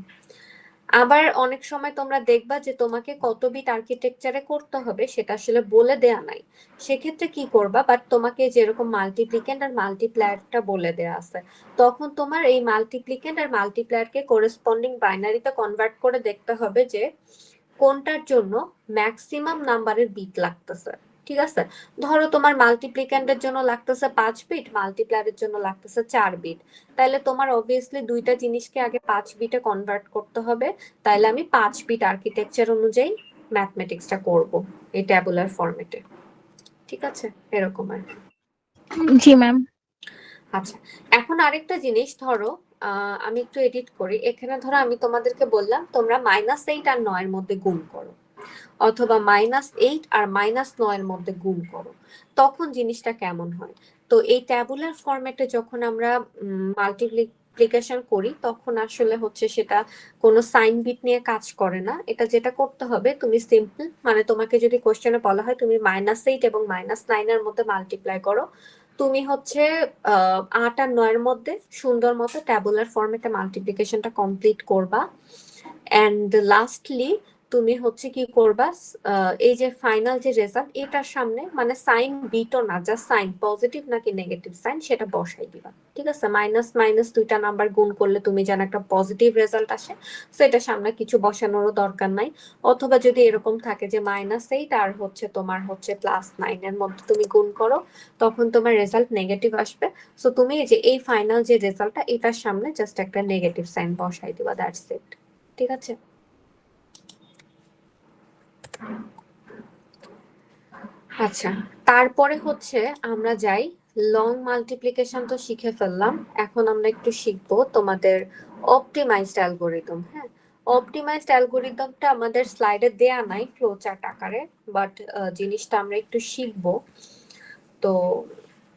আবার অনেক সময় তোমরা দেখবা যে তোমাকে কত বিট আর্কিটেকচারে করতে হবে সেটা আসলে বলে দেয়া নাই। সেক্ষেত্রে কি করবা, বাট তোমাকে যেরকম মাল্টিপ্লিকেন্ট আর মাল্টিপ্লায়ারটা বলে দেয়া আছে, তখন তোমার এই মাল্টিপ্লিকেন্ট আর মাল্টিপ্লায়ারকে করেসপন্ডিং বাইনারিতে কনভার্ট করে দেখতে হবে যে কোনটার জন্য ম্যাক্সিমাম নাম্বারের বিট লাগতেছে। ঠিক আছে, ধরো তোমার মাল্টিপ্লিক্যান্ডের জন্য লাগতেছে 5 বিট, মাল্টিপ্লায়ারের জন্য লাগতেছে 4 বিট, তাহলে তোমার অবভিয়াসলি দুইটা জিনিসকে আগে 5 বিটে কনভার্ট করতে হবে। তাহলে আমি 5 বিট আর্কিটেকচার অনুযায়ী ম্যাথমেটিক্সটা করব এই ট্যাবুলার ফরম্যাটে। ঠিক আছে, এরকম আর কি। জি ম্যাম। আচ্ছা, এখন আরেকটা জিনিস ধরো আমি একটু এডিট করি। এখানে ধরো আমি তোমাদেরকে বললাম তোমরা -8 আর 9 এর মধ্যে গুণ করো, অথবা -8 আর -9 এর মধ্যে গুণ করো, তখন জিনিসটা কেমন হয়। তো এই ট্যাবুলার ফরম্যাটে যখন আমরা মাল্টিপ্লিকেশন করি তখন আসলে হচ্ছে সেটা কোনো সাইন বিট নিয়ে কাজ করে না। এটা যেটা করতে হবে, তুমি সিম্পল মানে তোমাকে যদি কোশ্চেনে বলা হয় তুমি -8 এবং -9 এর মধ্যে মাল্টিপ্লাই করো, তুমি হচ্ছে 8 আর 9 এর মধ্যে সুন্দর মতো ট্যাবুলার ফরম্যাটে মাল্টিপ্লিকেশনটা কমপ্লিট করবা। এন্ড লাস্টলি তুমি হচ্ছে কি করবা, এই যে ফাইনাল যে রেজাল্ট এটার সামনে মানে সাইন বিটও না, জাস্ট সাইন পজিটিভ নাকি নেগেটিভ সাইন সেটা বসাই দিবা। ঠিক আছে, মাইনাস মাইনাস দুইটা নাম্বার গুণ করলে তুমি যেন একটা পজিটিভ রেজাল্ট আসে, সেটা সামনে কিছু বসানোরও দরকার নাই। অথবা যদি এরকম থাকে যে -8 আর হচ্ছে তোমার হচ্ছে +9 এর মধ্যে তুমি গুণ করো, তখন তোমার রেজাল্ট নেগেটিভ আসবে। সো তুমি এই যে এই ফাইনাল যে রেজাল্টটা এটার সামনে জাস্ট একটা নেগেটিভ সাইন বসাই দিবা, দ্যাটস ইট। ঠিক আছে, আচ্ছা তারপরে হচ্ছে আমরা যাই লং মাল্টিপ্লিকেশন তো শিখে ফেললাম, এখন আমরা একটু শিখবো তোমাদের অপটিমাইজড অ্যালগোরিদম। হ্যাঁ, অপটিমাইজড অ্যালগোরিদমটা আমাদের স্লাইডে দেয়া নাই ফ্লো চার্ট আকারে, বাট জিনিসটা আমরা একটু শিখবো। তো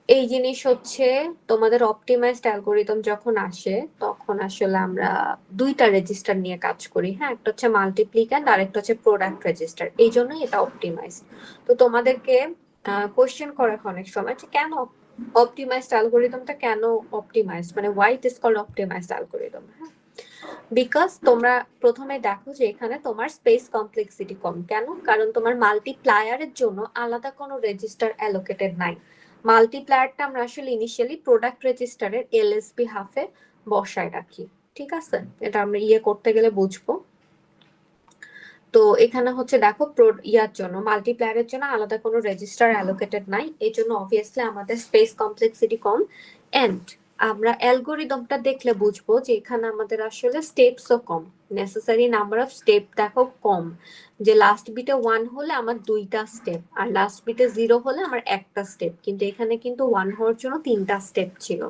এই জিনিস হচ্ছে তোমাদের অপটিমাইজড অ্যালগোরিদম যখন আসে তখন আসলে আমরা দুইটা রেজিস্টার নিয়ে কাজ করি। হ্যাঁ, একটা হচ্ছে মাল্টিপ্লিক্যান্ড আর একটা হচ্ছে প্রোডাক্ট রেজিস্টার, এই জন্যই এটা অপটিমাইজড। তো তোমাদেরকে কোশ্চেন করে অনেক সময় যে কেন অপটিমাইজড অ্যালগোরিদমটা কেন অপটিমাইজড, মানে why it is called optimized algorithm. হ্যাঁ, বিকজ তোমরা প্রথমে দেখো যে এখানে তোমার স্পেস কমপ্লেক্সিটি কম। কেন? কারণ তোমার মাল্টিপ্লায়ারের জন্য আলাদা কোনো রেজিস্টার অ্যালোকেটেড নাই। মাল্টিপ্লায়ারটা আমরা আসলে ইনিশিয়ালি প্রোডাক্ট রেজিস্টারের এলএসবি হাফে বসায় রাখি। ঠিক আছে, এটা আমরা করতে গেলে বুঝবো। তো এখানে হচ্ছে দেখো ইয়ার জন্য মাল্টিপ্লায়ারের জন্য আলাদা কোনো রেজিস্টার অ্যালোকেটেড নাই, এই জন্য অবভিয়াসলি আমাদের স্পেস কমপ্লেক্সিটি কম। এন্ড আমরা অ্যালগোরিদমটা দেখলে বুঝবো যে এখানে আমাদের আসলে স্টেপসও কম, নেসেসারি নাম্বার অফ স্টেপ দেখো কম, যে লাস্ট বিটে 1 হলে আমার 2টা স্টেপ আর লাস্ট বিটে 0 হলে আমার একটা স্টেপ, কিন্তু এখানে কিন্তু 1 হওয়ার জন্য 3টা স্টেপ ছিল।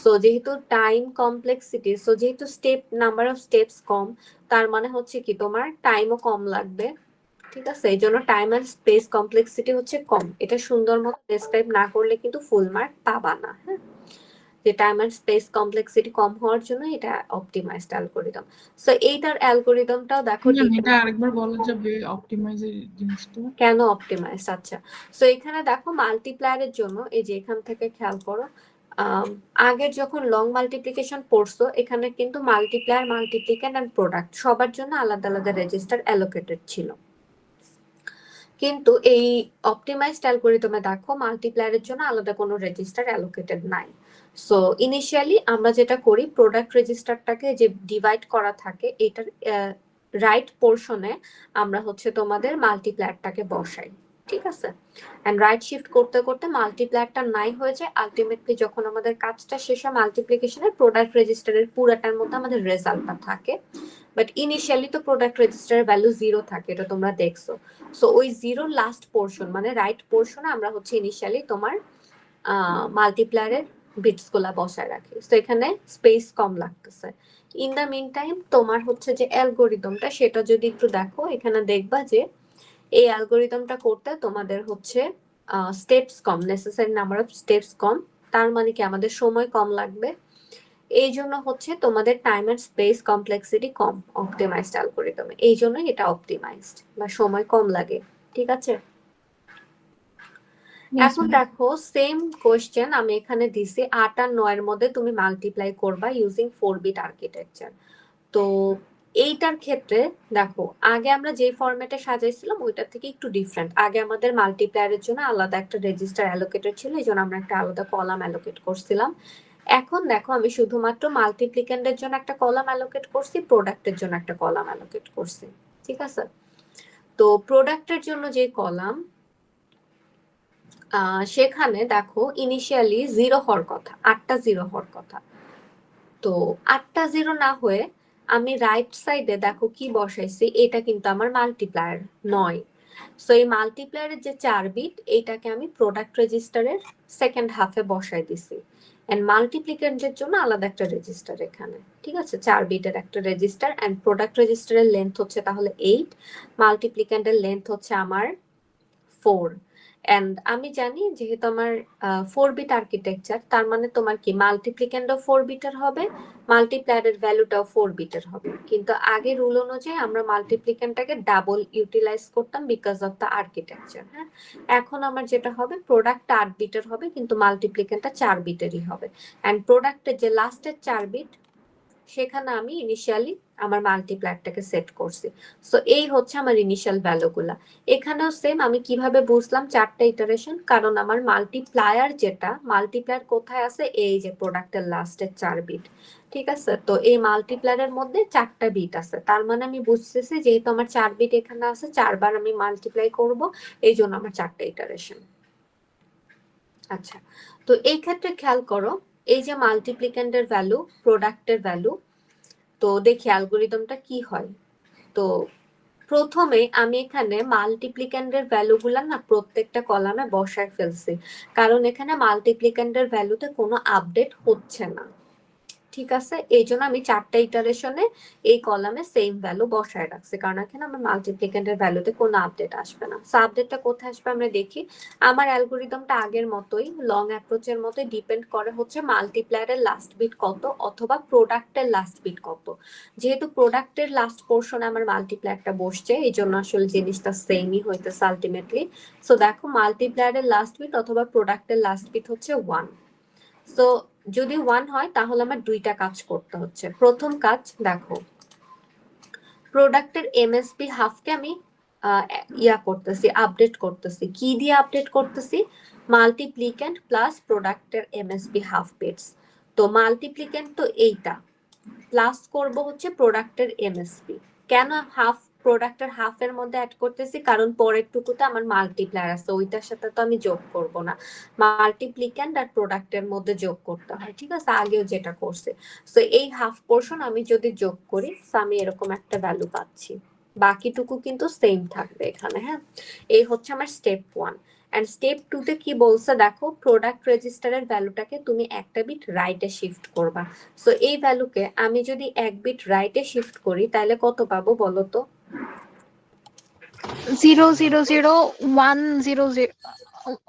সো যেহেতু টাইম কমপ্লেক্সিটি, সো যেহেতু স্টেপ নাম্বার অফ স্টেপস কম, তার মানে হচ্ছে কি তোমার টাইমও কম লাগবে। ঠিক আছে, এই জন্য টাইম এন্ড স্পেস কমপ্লেক্সিটি হচ্ছে কম। এটা সুন্দর মতো ডেসক্রাইব না করলে কিন্তু ফুল মার্ক পাবা না। হ্যাঁ, যে টাইম এন্ড স্পেস কমপ্লেক্সিটি কম হওয়ার জন্য এটা অপটিমাইজড অ্যালগোরিদম। সো এইটার অ্যালগোরিদমটাও দেখো ম্যাম এটা আরেকবার বলা যাবে অপটিমাইজের জিনিসটা কেন অপটিমাইজড। আচ্ছা, সো এখানে দেখো মাল্টিপ্লায়ারের জন্য এই যে এখান থেকে খেয়াল করো, আগের যখন লং মাল্টিপ্লিকেশন পড়ছো এখানে কিন্তু মাল্টিপ্লায়ার, মাল্টিপ্লিক্যান্ড এন্ড প্রোডাক্ট সবার জন্য আলাদা আলাদা রেজিস্টার অ্যালোকেটেড ছিল। কিন্তু এই অপটিমাইজড অ্যালগোরিদমে দেখো মাল্টিপ্লায়ারের জন্য আলাদা কোনো রেজিস্টার অ্যালোকেটেড নাই। সো ইনিশিয়ালি আমরা যেটা করি, প্রোডাক্ট রেজিস্টারটাকে যে ডিভাইড করা থাকে এটার রাইট পোর্শনে আমরা হচ্ছে তোমাদের মাল্টিপ্লায়ারটাকে বসাই। ঠিক আছে, এন্ড রাইট শিফট করতে করতে মাল্টিপ্লায়ারটা নাই হয়ে যায়। আলটিমেটলি যখন আমাদের কাজটা শেষ হয় মাল্টিপ্লিকেশনের, প্রোডাক্ট রেজিস্টারের পুরাটার মধ্যে আমাদের রেজাল্টটা থাকে। বাট ইনিশিয়ালি তো প্রোডাক্ট রেজিস্টারের ভ্যালু 0 থাকে, এটা তোমরা দেখছো। সো ওই 0 লাস্ট পোর্শন মানে রাইট পোর্শনে আমরা হচ্ছে ইনিশিয়ালি তোমার মাল্টিপ্লায়ারের বিটস গুলা বসায় রাখি। তো এখানে স্পেস কম লাগতেছে। ইন দ্য মিন টাইম তোমার হচ্ছে যে অ্যালগোরিদমটা সেটা যদি একটু দেখো, এখানে দেখবা যে এই অ্যালগোরিদমটা করতে তোমাদের হচ্ছে স্টেপস কম, নেসেসারি নাম্বার অফ স্টেপস কম। তার মানে কি আমাদের সময় কম লাগবে, এই জন্য হচ্ছে তোমাদের টাইম এন্ড স্পেস কমপ্লেক্সিটি কম অপটিমাইজড অ্যালগোরিদমে, এই জন্যই এটা অপটিমাইজড বা সময় কম লাগে। ঠিক আছে, এখন দেখো সেম কোশ্চেন আমি এখানে দিছি 8 আর 9 এর মধ্যে তুমি মাল্টিপ্লাই করবা ইউজিং 4 বিট আর্কিটেকচার। তো এইটার ক্ষেত্রে দেখো আগে আমরা যে ফরম্যাটে সাজাইছিলাম ওইটার থেকে একটু ডিফারেন্ট। আগে আমাদের মাল্টিপ্লায়ারের জন্য আলাদা একটা রেজিস্টার অ্যালোকেটেড ছিল, এই জন্য আমরা একটা আলাদা কলাম অ্যালোকেট করছিলাম। এখন দেখো আমি শুধুমাত্র মাল্টিপ্লিক্যান্ডের জন্য একটা কলাম অ্যালোকেট করছি, প্রোডাক্টের জন্য একটা কলাম অ্যালোকেট করছি। ঠিক আছে, তো প্রোডাক্টের জন্য যে কলাম সেখানে দেখো ইনিশিয়ালি 0 হওয়ার কথা, 8টা 0 হওয়ার কথা। তো 8টা 0 না হয়ে আমি রাইট সাইডে দেখো কি বসাইছি, এটা কিন্তু আমার মাল্টিপ্লায়ার নয়। সো এই মাল্টিপ্লায়ারের যে 4 বিট এইটাকে আমি প্রোডাক্ট রেজিস্টারের সেকেন্ড হাফে বসাই দিছি, এন্ড মাল্টিপ্লিক্যান্ডের জন্য আলাদা একটা রেজিস্টার এখানে। ঠিক আছে, 4 বিটের একটা রেজিস্টার, এন্ড প্রোডাক্ট রেজিস্টারের লেন্থ হচ্ছে তাহলে 8, মাল্টিপ্লিক্যান্ডের লেন্থ হচ্ছে আমার 4। এন্ড আমি জানি যেহেতু আমার 4 বিট আর্কিটেকচার, তার মানে তোমার কি মাল্টিপ্লিক্যান্ডও 4 বিটের হবে, মাল্টিপ্লায়ারের ভ্যালুটাও 4 বিটের হবে। কিন্তু আগে রুল অনুযায়ী আমরা মাল্টিপ্লিক্যান্ডটাকে ডাবল ইউটিলাইজ করতাম বিকজ অফ দ্য আর্কিটেকচার। হ্যাঁ, এখন আমার যেটা হবে প্রোডাক্ট 8 বিটের হবে কিন্তু মাল্টিপ্লিক্যান্ডটা 4 বিটেরই হবে। এন্ড প্রোডাক্টের যে লাস্টের 4 বিট সেখানে আমি ইনিশিয়ালি আমার মাল্টিপ্লায়ারটাকে সেট করছি। সো এই হচ্ছে আমার ইনিশিয়াল ভ্যালুগুলা। এখানেও সেম, আমি কিভাবে বুঝলাম 4টা ইটারেশন, কারণ আমার মাল্টিপ্লায়ার যেটা, মাল্টিপ্লায়ার কোথায় আছে, এই যে প্রোডাক্টের লাস্টের 4 বিট। ঠিক আছে, তো এই মাল্টিপ্লায়ারের মধ্যে 4টা বিট আছে, তার মানে আমি বুঝতেছি যেহেতু আমার 4 বিট এখানে আছে, 4 বার আমি মাল্টিপ্লাই করব, এই জন্য আমার 4টা ইটারেশন। আচ্ছা, তো এই ক্ষেত্রে খেয়াল করো এই যে মাল্টিপ্লিক্যান্ডের ভ্যালু, প্রোডাক্টের ভ্যালু, তো দেখি অ্যালগরিদমটা কি হয়। তো প্রথমে আমি এখানে মাল্টিপ্লিক্যান্ডের ভ্যালুগুলা না প্রত্যেকটা কলামে বসায় ফেলছি, কারণ এখানে মাল্টিপ্লিক্যান্ডের ভ্যালুতে কোনো আপডেট হচ্ছে না। ঠিক আছে, এই জন্য আমি 4টা ইটারেশনে এই কলামে সেম ভ্যালু বসায় রাখছি, কারণ এখানে আমার মাল্টিপ্লিক্যান্ডের ভ্যালুতে কোনো আপডেট আসবে না। সো আপডেটটা কোথায় আসবে আমরা দেখি। আমার অ্যালগরিদমটা আগের মতোই, লং অ্যাপ্রোচের মতোই ডিপেন্ড করে হচ্ছে মাল্টিপ্লায়ারের লাস্ট বিট কত অথবা প্রোডাক্টের লাস্ট বিট কত। যেহেতু প্রোডাক্টের লাস্ট পোর্শনে আমার মাল্টিপ্লায়ারটা বসছে, এই জন্য আসলে জিনিসটা সেমই হইতেছে আলটিমেটলি। সো দেখো মাল্টিপ্লায়ারের লাস্ট বিট অথবা প্রোডাক্টের লাস্ট বিট হচ্ছে 1। সো যদি 1 হয় তাহলে আমার 2টা কাজ করতে হচ্ছে। প্রথম কাজ দেখো, প্রোডাক্টের এমএসপি হাফকে আমি করতেছি, আপডেট করতেছি। কি দিয়ে আপডেট করতেছি? মাল্টিপ্লিক্যান্ড প্লাস প্রোডাক্টের এমএসপি হাফ বিটস। তো মাল্টিপ্লিক্যান্ড তো এইটা, প্লাস করব হচ্ছে প্রোডাক্টের এমএসপি। কেন হাফ প্রোডাক্টের হাফের মধ্যে অ্যাড করতেছি? কারণ পরের টুকুতে আমার মাল্টিপ্লায়ার আছে, ওইটার সাথে তো আমি যোগ করব না, মাল্টিপ্লিক্যান্ড আর প্রোডাক্টের মধ্যে যোগ করতে হয়। ঠিক আছে, আগেও যেটা করছে। সো এই হাফ পোর্শন আমি যদি যোগ করি, আমি এরকম একটা ভ্যালু পাচ্ছি, বাকিটুকু কিন্তু সেম থাকবে এখানে। হ্যাঁ, এই হচ্ছে আমার স্টেপ 1। এন্ড স্টেপ 2 তে কি বলছে দেখো, প্রোডাক্ট রেজিস্টারের ভ্যালুটাকে তুমি একটা বিট রাইটে শিফট করবা। সো এই ভ্যালুকে আমি যদি 1 বিট রাইটে শিফট করি তাহলে কত পাবো বলো তো? 0000100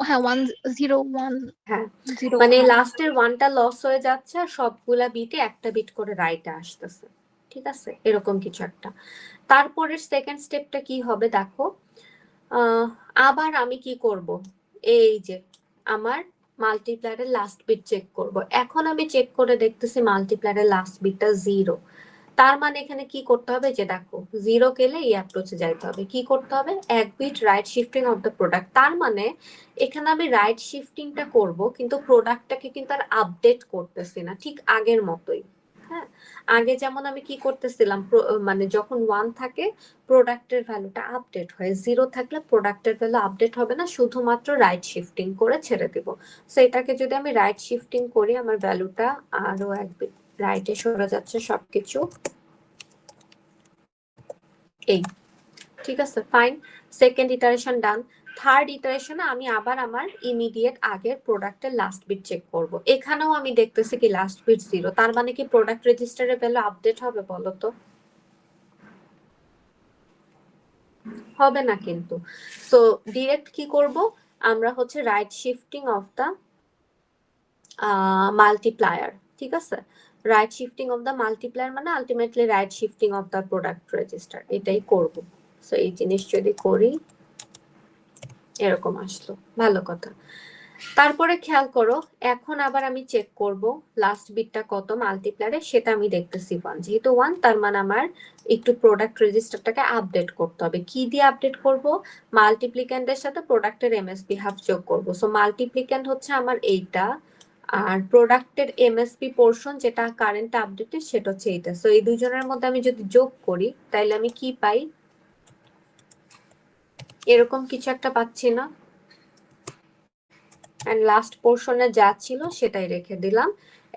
হ্যাঁ 101 হ্যাঁ, 0 মানে লাস্টের 1টা লস হয়ে যাচ্ছে আর সবগুলা বিটে একটা বিট করে রাইটে আসতেছে। ঠিক আছে, এরকম কিছু একটা। তারপরের সেকেন্ড স্টেপটা কি হবে দেখো, আবার আমি কি করব, এই যে আমার মাল্টিপ্লায়ারের লাস্ট বিট চেক করব। এখন আমি চেক করে দেখতেছি মাল্টিপ্লায়ারের লাস্ট বিটটা 0। তার মানে এখানে কি করতে হবে, যে দেখো 0 গেলে এই অ্যাপ্রোচে যাইতে হবে। কি করতে হবে? 1 bit right shifting of the product. তার মানে এখানে আমি রাইট শিফটিংটা করব কিন্তু প্রোডাক্টটাকে কিন্তু আর আপডেট করতেছি না, ঠিক আগের মতোই। হ্যাঁ, আগে যেমন আমি কি করতেছিলাম, মানে যখন 1 থাকে প্রোডাক্টের ভ্যালুটা আপডেট হয়, 0 থাকলে প্রোডাক্টের ভ্যালু আপডেট হবে না, শুধুমাত্র রাইট শিফটিং করে ছেড়ে দিব। সো এটাকে যদি আমি রাইট শিফটিং করি, আমার ভ্যালুটা আরো 1 বিট রাইটে সরে যাচ্ছে সবকিছু, এই। ঠিক আছে, ফাইন। সেকেন্ড ইটারেশন ডান। থার্ড ইটারেশনে আমি আবার আমার ইমিডিয়েট আগের প্রোডাক্টের লাস্ট বিট চেক করব। এখানেও আমি দেখতেছি কি লাস্ট বিট 0, তার মানে কি প্রোডাক্ট রেজিস্টারের ভ্যালু আপডেট হবে বলো তো? হবে না কিন্তু। সো ডিরেক্ট কি করব, আমরা হচ্ছে right shifting of the multiplier. ঠিক আছে, right shifting of the multiplier মানে ultimately right shifting of the product register, এটাই করব। সো এই জিনিস যদি করি এরকম আসলো, ভালো কথা। তারপরে খেয়াল করো, এখন আবার আমি চেক করব লাস্ট বিটটা কত মাল্টিপ্লায়ারে, সেটা আমি দেখতেছি 1, যেহেতু 1 তার মানে আমার একটু প্রোডাক্ট রেজিস্টারটাকে আপডেট করতে হবে। কি দিয়ে আপডেট করব? মাল্টিপ্লিক্যান্টের সাথে প্রোডাক্টের এমএসপি হাফ যোগ করব। সো মাল্টিপ্লিক্যান্ট হচ্ছে আমার এইটা, আর প্রোডাক্টের এমএসপি পোরশন যেটা কারেন্ট আপডেটেড সেটা হচ্ছে এইটা। সো এই দুইজনের মধ্যে আমি যদি যোগ করি তাইলে আমি কি পাই? এরকম কিছু একটা পাচ্ছি না? and last portion যা ছিল সেটাই রেখে দিলাম,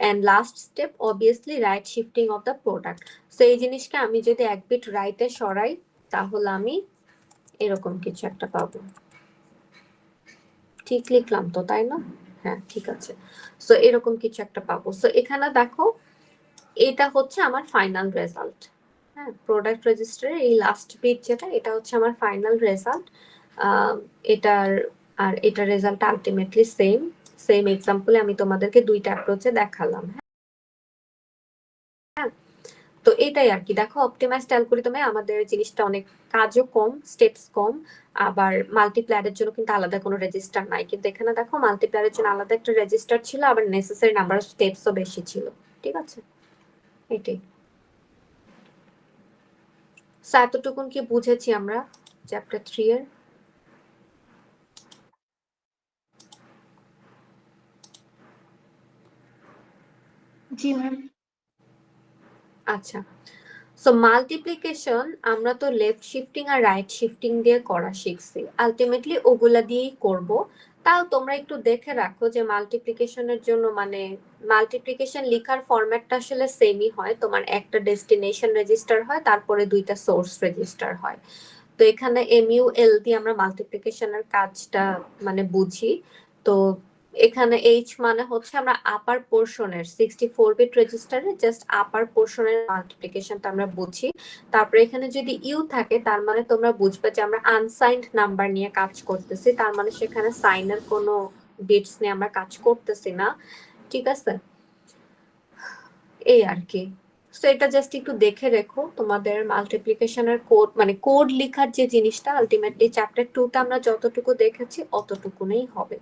and last step obviously right shifting of the product. So এই জিনিসকে আমি যদি এক বিট রাইটে সরাই তাহলে আমি এরকম কিছু একটা পাবো। ঠিক লিখলাম তো, তাই না? হ্যাঁ ঠিক আছে। সো এরকম কিছু একটা পাবো। সো এখানে দেখো এটা হচ্ছে আমার ফাইনাল রেজাল্ট। হ্যাঁ, প্রোডাক্ট রেজিস্টারের এই লাস্ট বিট যেটা, এটা হচ্ছে আমার ফাইনাল রেজাল্ট। এটার আর এটা রেজাল্ট আলটিমেটলি সেম এক্সাম্পলে আমি তোমাদেরকে দুইটা অ্যাপ্রোচে দেখালাম। হ্যাঁ, তো এটাই আর কি। দেখো অপটিমাইজড অ্যালগরিদমে আমাদের জিনিসটা অনেক কাজও কম, স্টেপস কম, আবার মাল্টিপ্লায়ারের জন্য কিন্তু আলাদা কোনো রেজিস্টার নাই। কিন্তু এখানে দেখো মাল্টিপ্লায়ারের জন্য আলাদা একটা রেজিস্টার ছিল, আবার নেসেসারি নাম্বার অফ স্টেপসও বেশি ছিল। ঠিক আছে, এটাই। সো এতটুকুন কি বুঝেছি আমরা চ্যাপ্টার 3 এর? জি ম্যাম। আচ্ছা, সো মাল্টিপ্লিকেশন আমরা তো লেফট শিফটিং আর রাইট শিফটিং দিয়ে করা শিখছি, আলটিমেটলি ওগুলা দিয়েই করব। তাও তোমরা একটু দেখে রাখো যে মাল্টিপ্লিকেশনের জন্য মানে মাল্টিপ্লিকেশন লেখার ফরম্যাটটা আসলে সেমই হয়। তোমার একটা ডেস্টিনেশন রেজিস্টার হয়, তারপরে দুইটা সোর্স রেজিস্টার হয়। তো এখানে MUL দিয়ে আমরা মাল্টিপ্লিকেশনের কাজটা মানে বুঝি। তো এখানে H মানে হচ্ছে আমরা আপার পোর্শনের 64 বিট রেজিস্টারে জাস্ট আপার পোর্শনের মাল্টিপ্লিকেশনটা আমরা বুঝি। তারপরে এখানে যদি ইউ থাকে তার মানে তোমরা বুঝবে যে আমরা আনসাইন্ড নাম্বার নিয়ে কাজ করতেছি, তার মানে সেখানে সাইনের কোনো বিটস নিয়ে আমরা কাজ করতেছি না। ঠিক আছে, এই আর কি। সো এটা জাস্ট একটু দেখে রেখো, তোমাদের মাল্টিপ্লিকেশনের কোড মানে কোড লেখার যে জিনিসটা আলটিমেটলি চ্যাপ্টার 2তে আমরা যতটুকু দেখেছি অতটুকুনই হবে।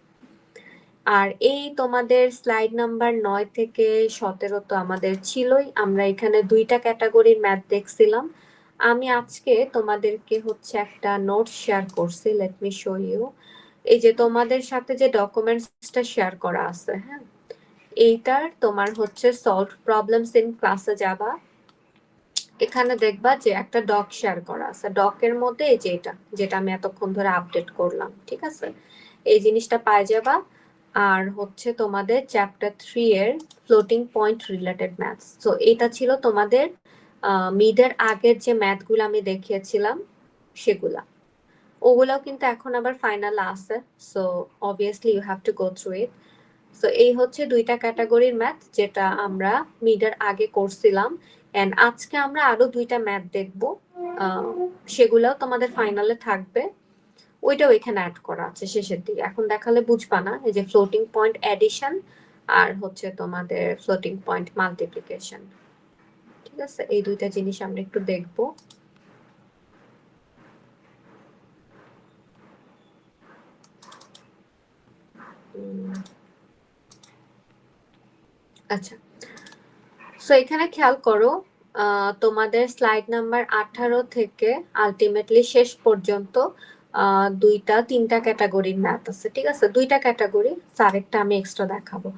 আর এই তোমাদের স্লাইড নাম্বার 9 থেকে 17 তো আমাদের ছিলই। আমরা এখানে দুইটা ক্যাটাগরির ম্যাথ দেখছিলাম। আমি আজকে তোমাদেরকে হচ্ছে একটা নোট শেয়ার করছি, লেট মি শো ইউ। এই যে তোমাদের সাথে যে ডকুমেন্টসটা শেয়ার করা আছে, হ্যাঁ, এইটার তোমার হচ্ছে সলভ প্রবলেমস ইন ক্লাসে যাবা, এখানে দেখবা যে একটা ডক শেয়ার করা আছে। ডকের মধ্যে এই যে এটা যেটা আমি এতক্ষণ ধরে আপডেট করলাম, ঠিক আছে, এই জিনিসটা পাই যাবা। আর হচ্ছে তোমাদের চ্যাপ্টার 3 এর ফ্লোটিং পয়েন্ট রিলেটেড ম্যাথস। তো এটা ছিল তোমাদের মিডের আগের যে ম্যাথগুলো আমি দেখিয়েছিলাম সেগুলা, ওগুলাও কিন্তু এখন আবার ফাইনাল আছে। So obviously you have to go through it. So এই হচ্ছে দুইটা ক্যাটাগরির ম্যাথ যেটা আমরা মিডের আগে করছিলাম, এন্ড আজকে আমরা আরো দুইটা ম্যাথ দেখবো, সেগুলাও তোমাদের ফাইনালে থাকবে। ওইটাও এখানে অ্যাড করা আছে শেষের দিকে, এখন দেখালে বুঝবা না। এই যে ফ্লোটিং পয়েন্ট এডিশন আর হচ্ছে তোমাদের ফ্লোটিং পয়েন্ট মাল্টিপ্লিকেশন। ঠিক আছে, এই দুইটা জিনিস আমরা একটু দেখবো। আচ্ছা, সো এখানে খেয়াল করো তোমাদের স্লাইড নাম্বার 18 থেকে আলটিমেটলি শেষ পর্যন্ত দুইটা তিনটা ক্যাটাগরির ম্যাথ আছে। ঠিক আছে, দুইটা ক্যাটাগরি, আরেকটা আমি এক্সট্রা দেখাবো।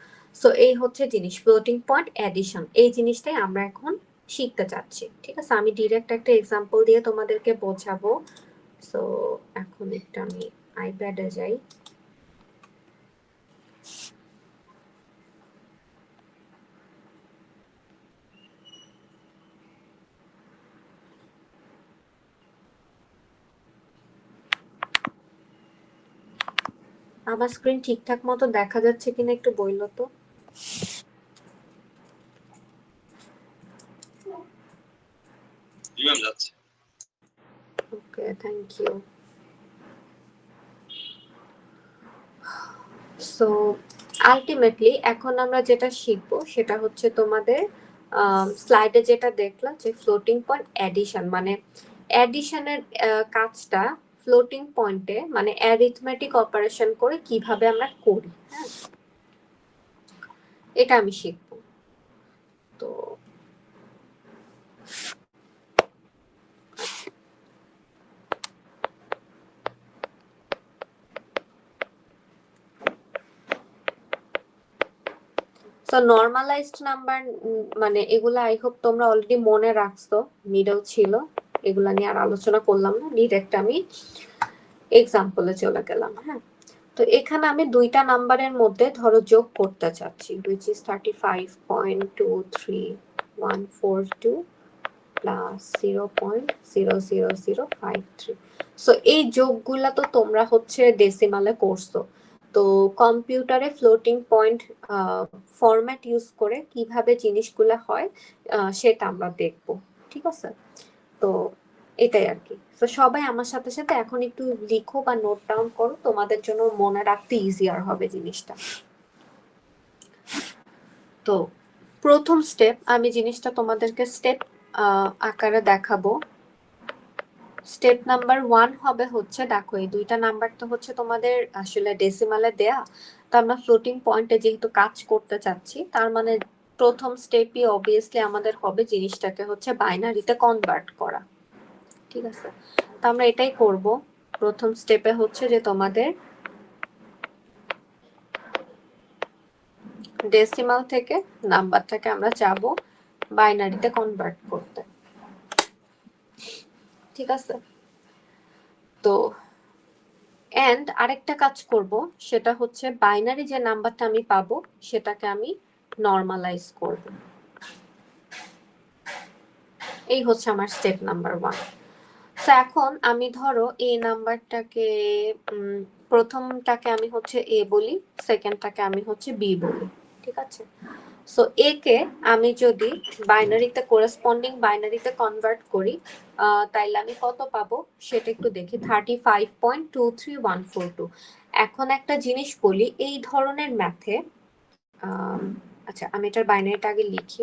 সো এই হচ্ছে জিনিস ফ্লোটিং পয়েন্ট এডিশন, এই জিনিসটাই আমরা এখন শিখতে চাচ্ছি। ঠিক আছে, আমি ডিরেক্ট একটা এক্সাম্পল দিয়ে তোমাদেরকে বোঝাবো। সো এখন একটু আমি আইপ্যাডে যাই। আমার স্ক্রিন ঠিকঠাক মতো দেখা যাচ্ছে কিনা একটু বললো তো। ওকে, থ্যাংক ইউ। সো আলটিমেটলি এখন আমরা যেটা শিখবো সেটা হচ্ছে তোমাদের স্লাইডে যেটা দেখলাম যে ফ্লোটিং পয়েন্ট এডিশন, মানে এডিশনের কাজটা ফ্লোটিং পয়েন্টে মানে অ্যারিথমেটিক অপারেশন করে কিভাবে আমরা করি, হ্যাঁ এটা আমি শিখবো। তো সো নর্মালাইজড নাম্বার মানে এগুলা আই হোপ তোমরা অলরেডি মনে রাখছো, মিডল ছিল, এগুলা নিয়ে আর আলোচনা করলাম না, ডিরেক্ট আমি এক্সাম্পলে চলে গেলাম। হ্যাঁ, তো এখানে আমি দুইটা নাম্বারের মধ্যে ধরো যোগ করতে চাচ্ছি, which is 35.23142 প্লাস 0.00053। সো এই যোগগুলা তো তোমরা হচ্ছে ডেসিমালে করছো, তো কম্পিউটারে ফ্লোটিং পয়েন্ট ফরম্যাট ইউজ করে কিভাবে জিনিসগুলো হয় সেটা আমরা দেখব, ঠিক আছে? তো এটাই আর কি। তো সবাই আমার সাথে সাথে এখন একটু লিখো বা নোট ডাউন করো, তোমাদের জন্য মনে রাখতে ইজিয়ার হবে জিনিসটা। তো প্রথম স্টেপ, আমি জিনিসটা তোমাদেরকে স্টেপ আকারে দেখাবো। স্টেপ নাম্বার 1 হবে হচ্ছে, দেখো এই দুইটা নাম্বার তো হচ্ছে তোমাদের আসলে ডেসিমালে দেয়া, তো আমরা ফ্লোটিং পয়েন্টে যেহেতু কাজ করতে চাচ্ছি, তার মানে প্রথম স্টেপই অবভিয়াসলি আমাদের হবে জিনিসটাকে হচ্ছে বাইনারিতে কনভার্ট করা, ঠিক আছে? তো আমরা এটাই করব। প্রথম স্টেপে হচ্ছে যে তোমাদের ডেসিমাল থেকে নাম্বারটাকে আমরা যাব বাইনারিতে কনভার্ট করতে, ঠিক আছে? তো এন্ড আরেকটা কাজ করব, সেটা হচ্ছে বাইনারি যে নাম্বারটা আমি পাবো সেটাকে আমি নরমালাইজ করব। এই হচ্ছে আমার স্টেপ নাম্বার 1। তো এখন আমি ধরো এই নাম্বারটাকে প্রথমটাকে আমি হচ্ছে এ বলি, সেকেন্ডটাকে আমি হচ্ছে বি বলি, ঠিক আছে? সো এ কে আমি যদি বাইনারিতে করেসপন্ডিং বাইনারিতে কনভার্ট করি তাইলে আমি কত পাবো সেটা একটু দেখি, 35.23142। এখন একটা জিনিস বলি, এই ধরনের ম্যাথে আচ্ছা আমি এটার বাইনারিটা আগে লিখি।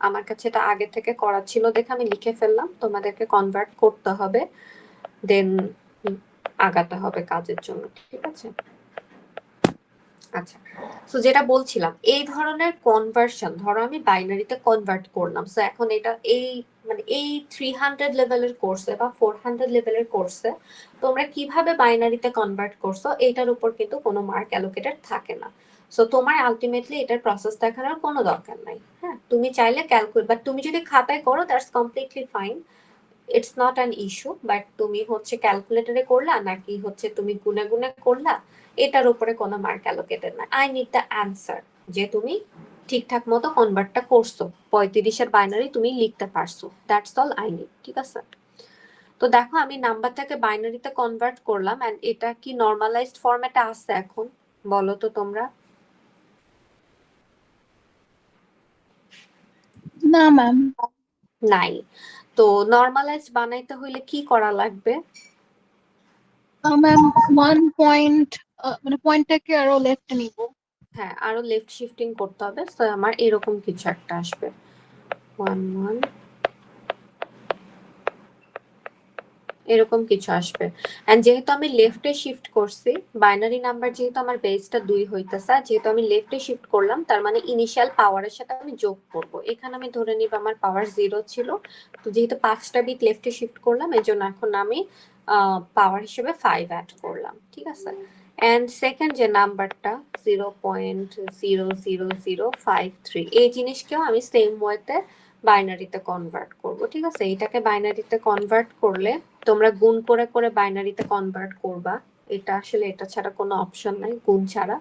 আমার কাছে এটা আগে থেকে করা ছিল দেখে আমি লিখে ফেললাম, তোমাদেরকে কনভার্ট করতে হবে, দেন আগাতে হবে কাজের জন্য, ঠিক আছে? আচ্ছা, সো যেটা বলছিলাম, এই ধরনের কনভার্সন ধরো আমি বাইনারিতে কনভার্ট করলাম, সো এখন এটা এই মানে এই 300 লেভেলের কোর্সে বা 400 লেভেলের কোর্সে তোমরা কিভাবে বাইনারিতে কনভার্ট করছো এটার উপর কিন্তু কোনো মার্ক অ্যালোকেটেড থাকে না। সো তোমার আলটিমেটলি এটার প্রসেস দেখানোর কোনো দরকার নাই। হ্যাঁ, তুমি চাইলে ক্যালকুলেট, বাট তুমি যদি খাতায় করো that's completely fine, it's not an issue. But তুমি হচ্ছে ক্যালকুলেটরে করলা নাকি হচ্ছে তুমি গুনে গুনে করলা, এটার উপরে কোনো মার্ক অ্যালোকেটেড না। আই নিড দ্য অ্যান্সার যে তুমি ঠিকঠাক মতো কনভার্টটা করছো, 35-এর বাইনারি তুমি লিখতে পারছো, দ্যাটস অল আই নিড, ঠিক আছে? তো দেখো আমি নাম্বারটাকে বাইনারিতে কনভার্ট করলাম, এন্ড এটা কি নরমালাইজড ফরম্যাটে আছে এখন, বলো তো তোমরা? না ম্যাম। নাই। তো নরমালাইজ বানাইতে হইলে কি করা লাগবে? ম্যাম 1 পয়েন্ট মানে পয়েন্টটাকে আরো লেফটে নিব। হ্যাঁ, আরো লেফট শিফটিং করতে হবে, তো আমার এরকম কিছু একটা আসবে 1 1 এরকম কিছু আসবে। এন্ড যেহেতু আমি লেফটে শিফট করছি, বাইনারি নাম্বার যেহেতু আমার বেসটা 2 হইতেছে, যেহেতু আমি লেফটে শিফট করলাম তার মানে ইনিশিয়াল পাওয়ারের সাথে আমি যোগ করব। এখানে আমি ধরে নিব আমার পাওয়ার 0 ছিল, তো যেহেতু 5টা বিট লেফটে শিফট করলাম এজন্য এখন আমি পাওয়ার হিসেবে 5 অ্যাড করলাম, ঠিক আছে? এন্ড সেকেন্ড যে নাম্বারটা 0.00053, এই জিনিসকেও আমি সেম ওয়েতে বাইনারিতে কনভার্ট করব, ঠিক আছে? এটাকে বাইনারিতে কনভার্ট করলে তোমরা গুণ করে করে বাইনারিতে কনভার্ট করবা, এটা আসলে এটা ছাড়া কোনো অপশন নাই গুণ ছাড়া।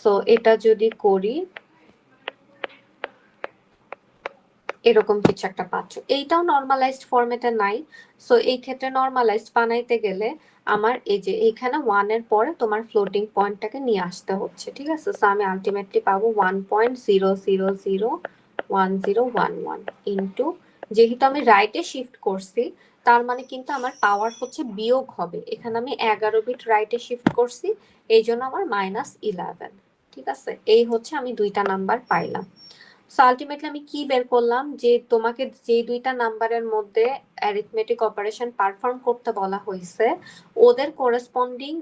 সো এটা যদি করি এরকম কিছু একটা পাচ্ছ, এইটাও নরমালাইজড ফরম্যাটে নাই। সো এই ক্ষেত্রে নরমালাইজড বানাইতে গেলে আমার এই যে এখানে 1 এর পরে তোমার ফ্লোটিং পয়েন্টটাকে নিয়ে আসতে হচ্ছে, ঠিক আছে? সো আমি আলটিমেটলি পাবো 1.0001011 ইনটু, যেহেতু আমি রাইটে শিফট করছি তার মানে কিন্তু আমার পাওয়ার হচ্ছে বিয়োগ হবে, এখানে আমি 11 বিট রাইটে শিফট করছি এই জন্য আমার -11, ঠিক আছে? এই হচ্ছে আমি দুইটা নাম্বার পাইলাম। সো আলটিমেটলি আমি কি বের করলাম যে তোমাকে যে দুইটা নাম্বারের মধ্যে অ্যারিথমেটিক অপারেশন পারফর্ম করতে বলা হয়েছে ওদের করেসপন্ডিং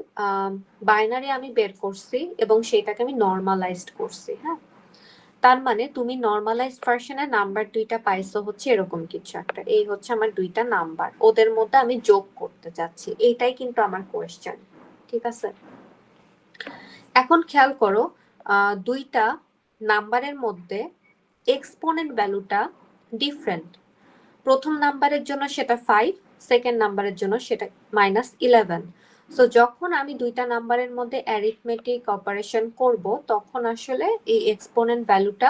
বাইনারি আমি বের করছি এবং সেটাকে আমি নর্মালাইজড করছি। হ্যাঁ, তার মানে তুমি নর্মালাইজড ভার্সনে নাম্বার দুইটা পাইছো হচ্ছে এরকম কিছু একটা। এই হচ্ছে আমার দুইটা নাম্বার, ওদের মধ্যে আমি যোগ করতে চাচ্ছি, এইটাই কিন্তু আমার কোয়েশ্চেন। ঠিক আছে, এখন খেয়াল করো দুইটা নাম্বারের মধ্যে এক্সপোনেন্ট ভ্যালুটা ডিফারেন্ট। প্রথম নাম্বারের জন্য সেটা 5, সেকেন্ড নাম্বারের জন্য সেটা -11। সো যখন আমি দুইটা নাম্বারের মধ্যে অ্যারিথমেটিক অপারেশন করব তখন আসলে এই এক্সপোনেন্ট ভ্যালুটা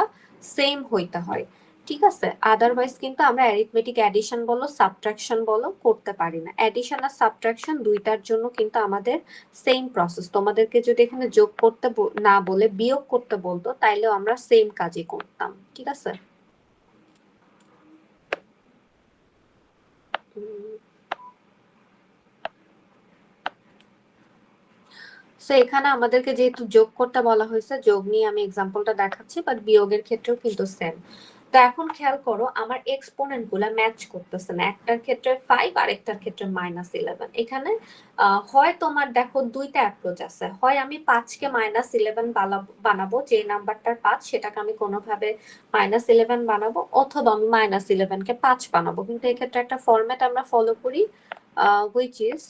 সেম হইতে হয়। ঠিক আছে, আদারওয়াইজ কিন্তু আমরা অ্যারিথমেটিক অ্যাডিশন বলো সাবট্রাকশন বলো করতে পারি না। অ্যাডিশন আর সাবট্রাকশন দুইটার জন্য কিন্তু আমাদের সেম প্রসেস। তোমাদেরকে যদি এখানে যোগ করতে না বলে বিয়োগ করতে বলতো তাইলেও আমরা সেম কাজই করতাম। ঠিক আছে, সো এখানে আমাদেরকে যেহেতু যোগ করতে বলা হয়েছে যোগ নিয়ে আমি এক্সাম্পলটা দেখাচ্ছি, বাট বিয়োগের ক্ষেত্রেও কিন্তু সেম। তো এখন খেয়াল করো আমার এক্সপোনেন্ট গুলা ম্যাচ করতেছে না, একটার ক্ষেত্রে 5 আর একটার ক্ষেত্রে -11। এখানে হয় তোমার দেখো দুইটা অ্যাপ্রোচ আছে, হয় আমি 5 কে -11 বানাবো, যে নাম্বারটার 5 সেটাকে আমি কোনোভাবে -11 বানাবো, অথবা আমি -11 কে 5 বানাবো। কিন্তু এক্ষেত্রে একটা ফরম্যাট আমরা ফলো করি হুইচ ইজ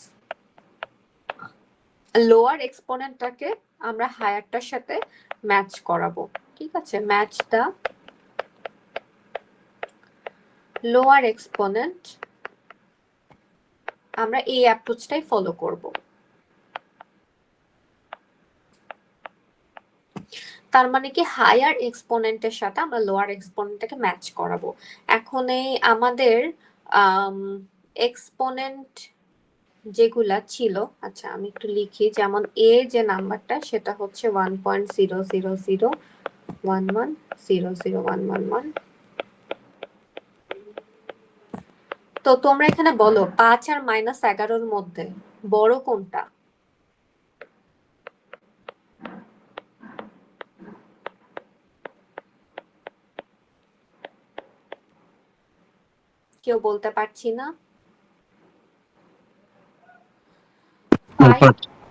লোয়ার এক্সপোনেন্টটাকে আমরা হায়ারটার সাথে ম্যাচ করাবো। ঠিক আছে, ম্যাচ দা লোয়ার এক্সপোনেন্ট, আমরা এই অ্যাপ্রোচটাই ফলো করব। তার মানে কি হায়ার এক্সপোনেন্টের সাথে আমরা লোয়ার এক্সপোনেন্টটাকে ম্যাচ করাবো। এখন এই আমাদের এক্সপোনেন্ট যেগুলা ছিল, আচ্ছা আমি একটু লিখি, যেমন এ যে নাম্বারটা সেটা হচ্ছে 1.00011001111। তো তোমরা এখানে বলো 5 আর -11 মধ্যে বড় কোনটা? কেউ বলতে পারছি না।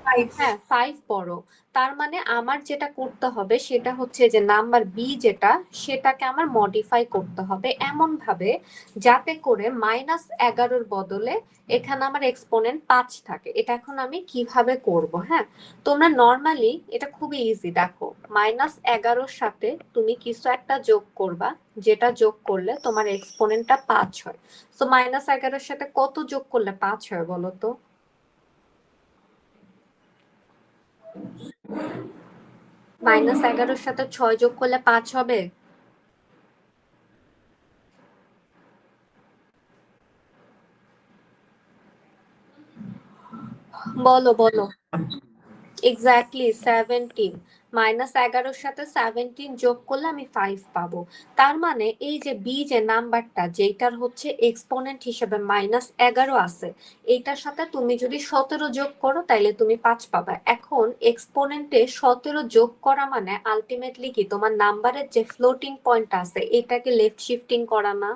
5, হ্যাঁ 5 বড়। তার মানে আমার যেটা করতে হবে সেটা হচ্ছে যে নাম্বার বি যেটা সেটাকে আমার মডিফাই করতে হবে এমন ভাবে যাতে করে -11 বদলে এখানে আমার এক্সপোনেন্ট 5 থাকে। এটা এখন আমি কিভাবে করব? হ্যাঁ, তোমরা নরমালি এটা খুবই ইজি, দেখো -11 সাথে তুমি কিছু একটা যোগ করবা, যেটা যোগ করলে তোমার এক্সপোনেন্টটা 5 হয়। সো -11 সাথে কত যোগ করলে 5 হয় বলো তো? -11 সাথে 6 যোগ করলে 5 হবে? বলো বলো। এক্স্যাক্টলি 17। -11 সাথে 17 যোগ করলে আমি 5 পাবো। তার মানে এই যে বি যে নাম্বারটা যেটার হচ্ছে এক্সপোনেন্ট হিসেবে -11 আছে, এইটার সাথে তুমি যদি 17 যোগ করো তাইলে তুমি 5 পাবা। এখন এক্সপোনেন্টে 17 যোগ করা মানে আলটিমেটলি কি তোমার নাম্বারের যে ফ্লোটিং পয়েন্ট আছে এটাকে লেফট শিফটিং করা না?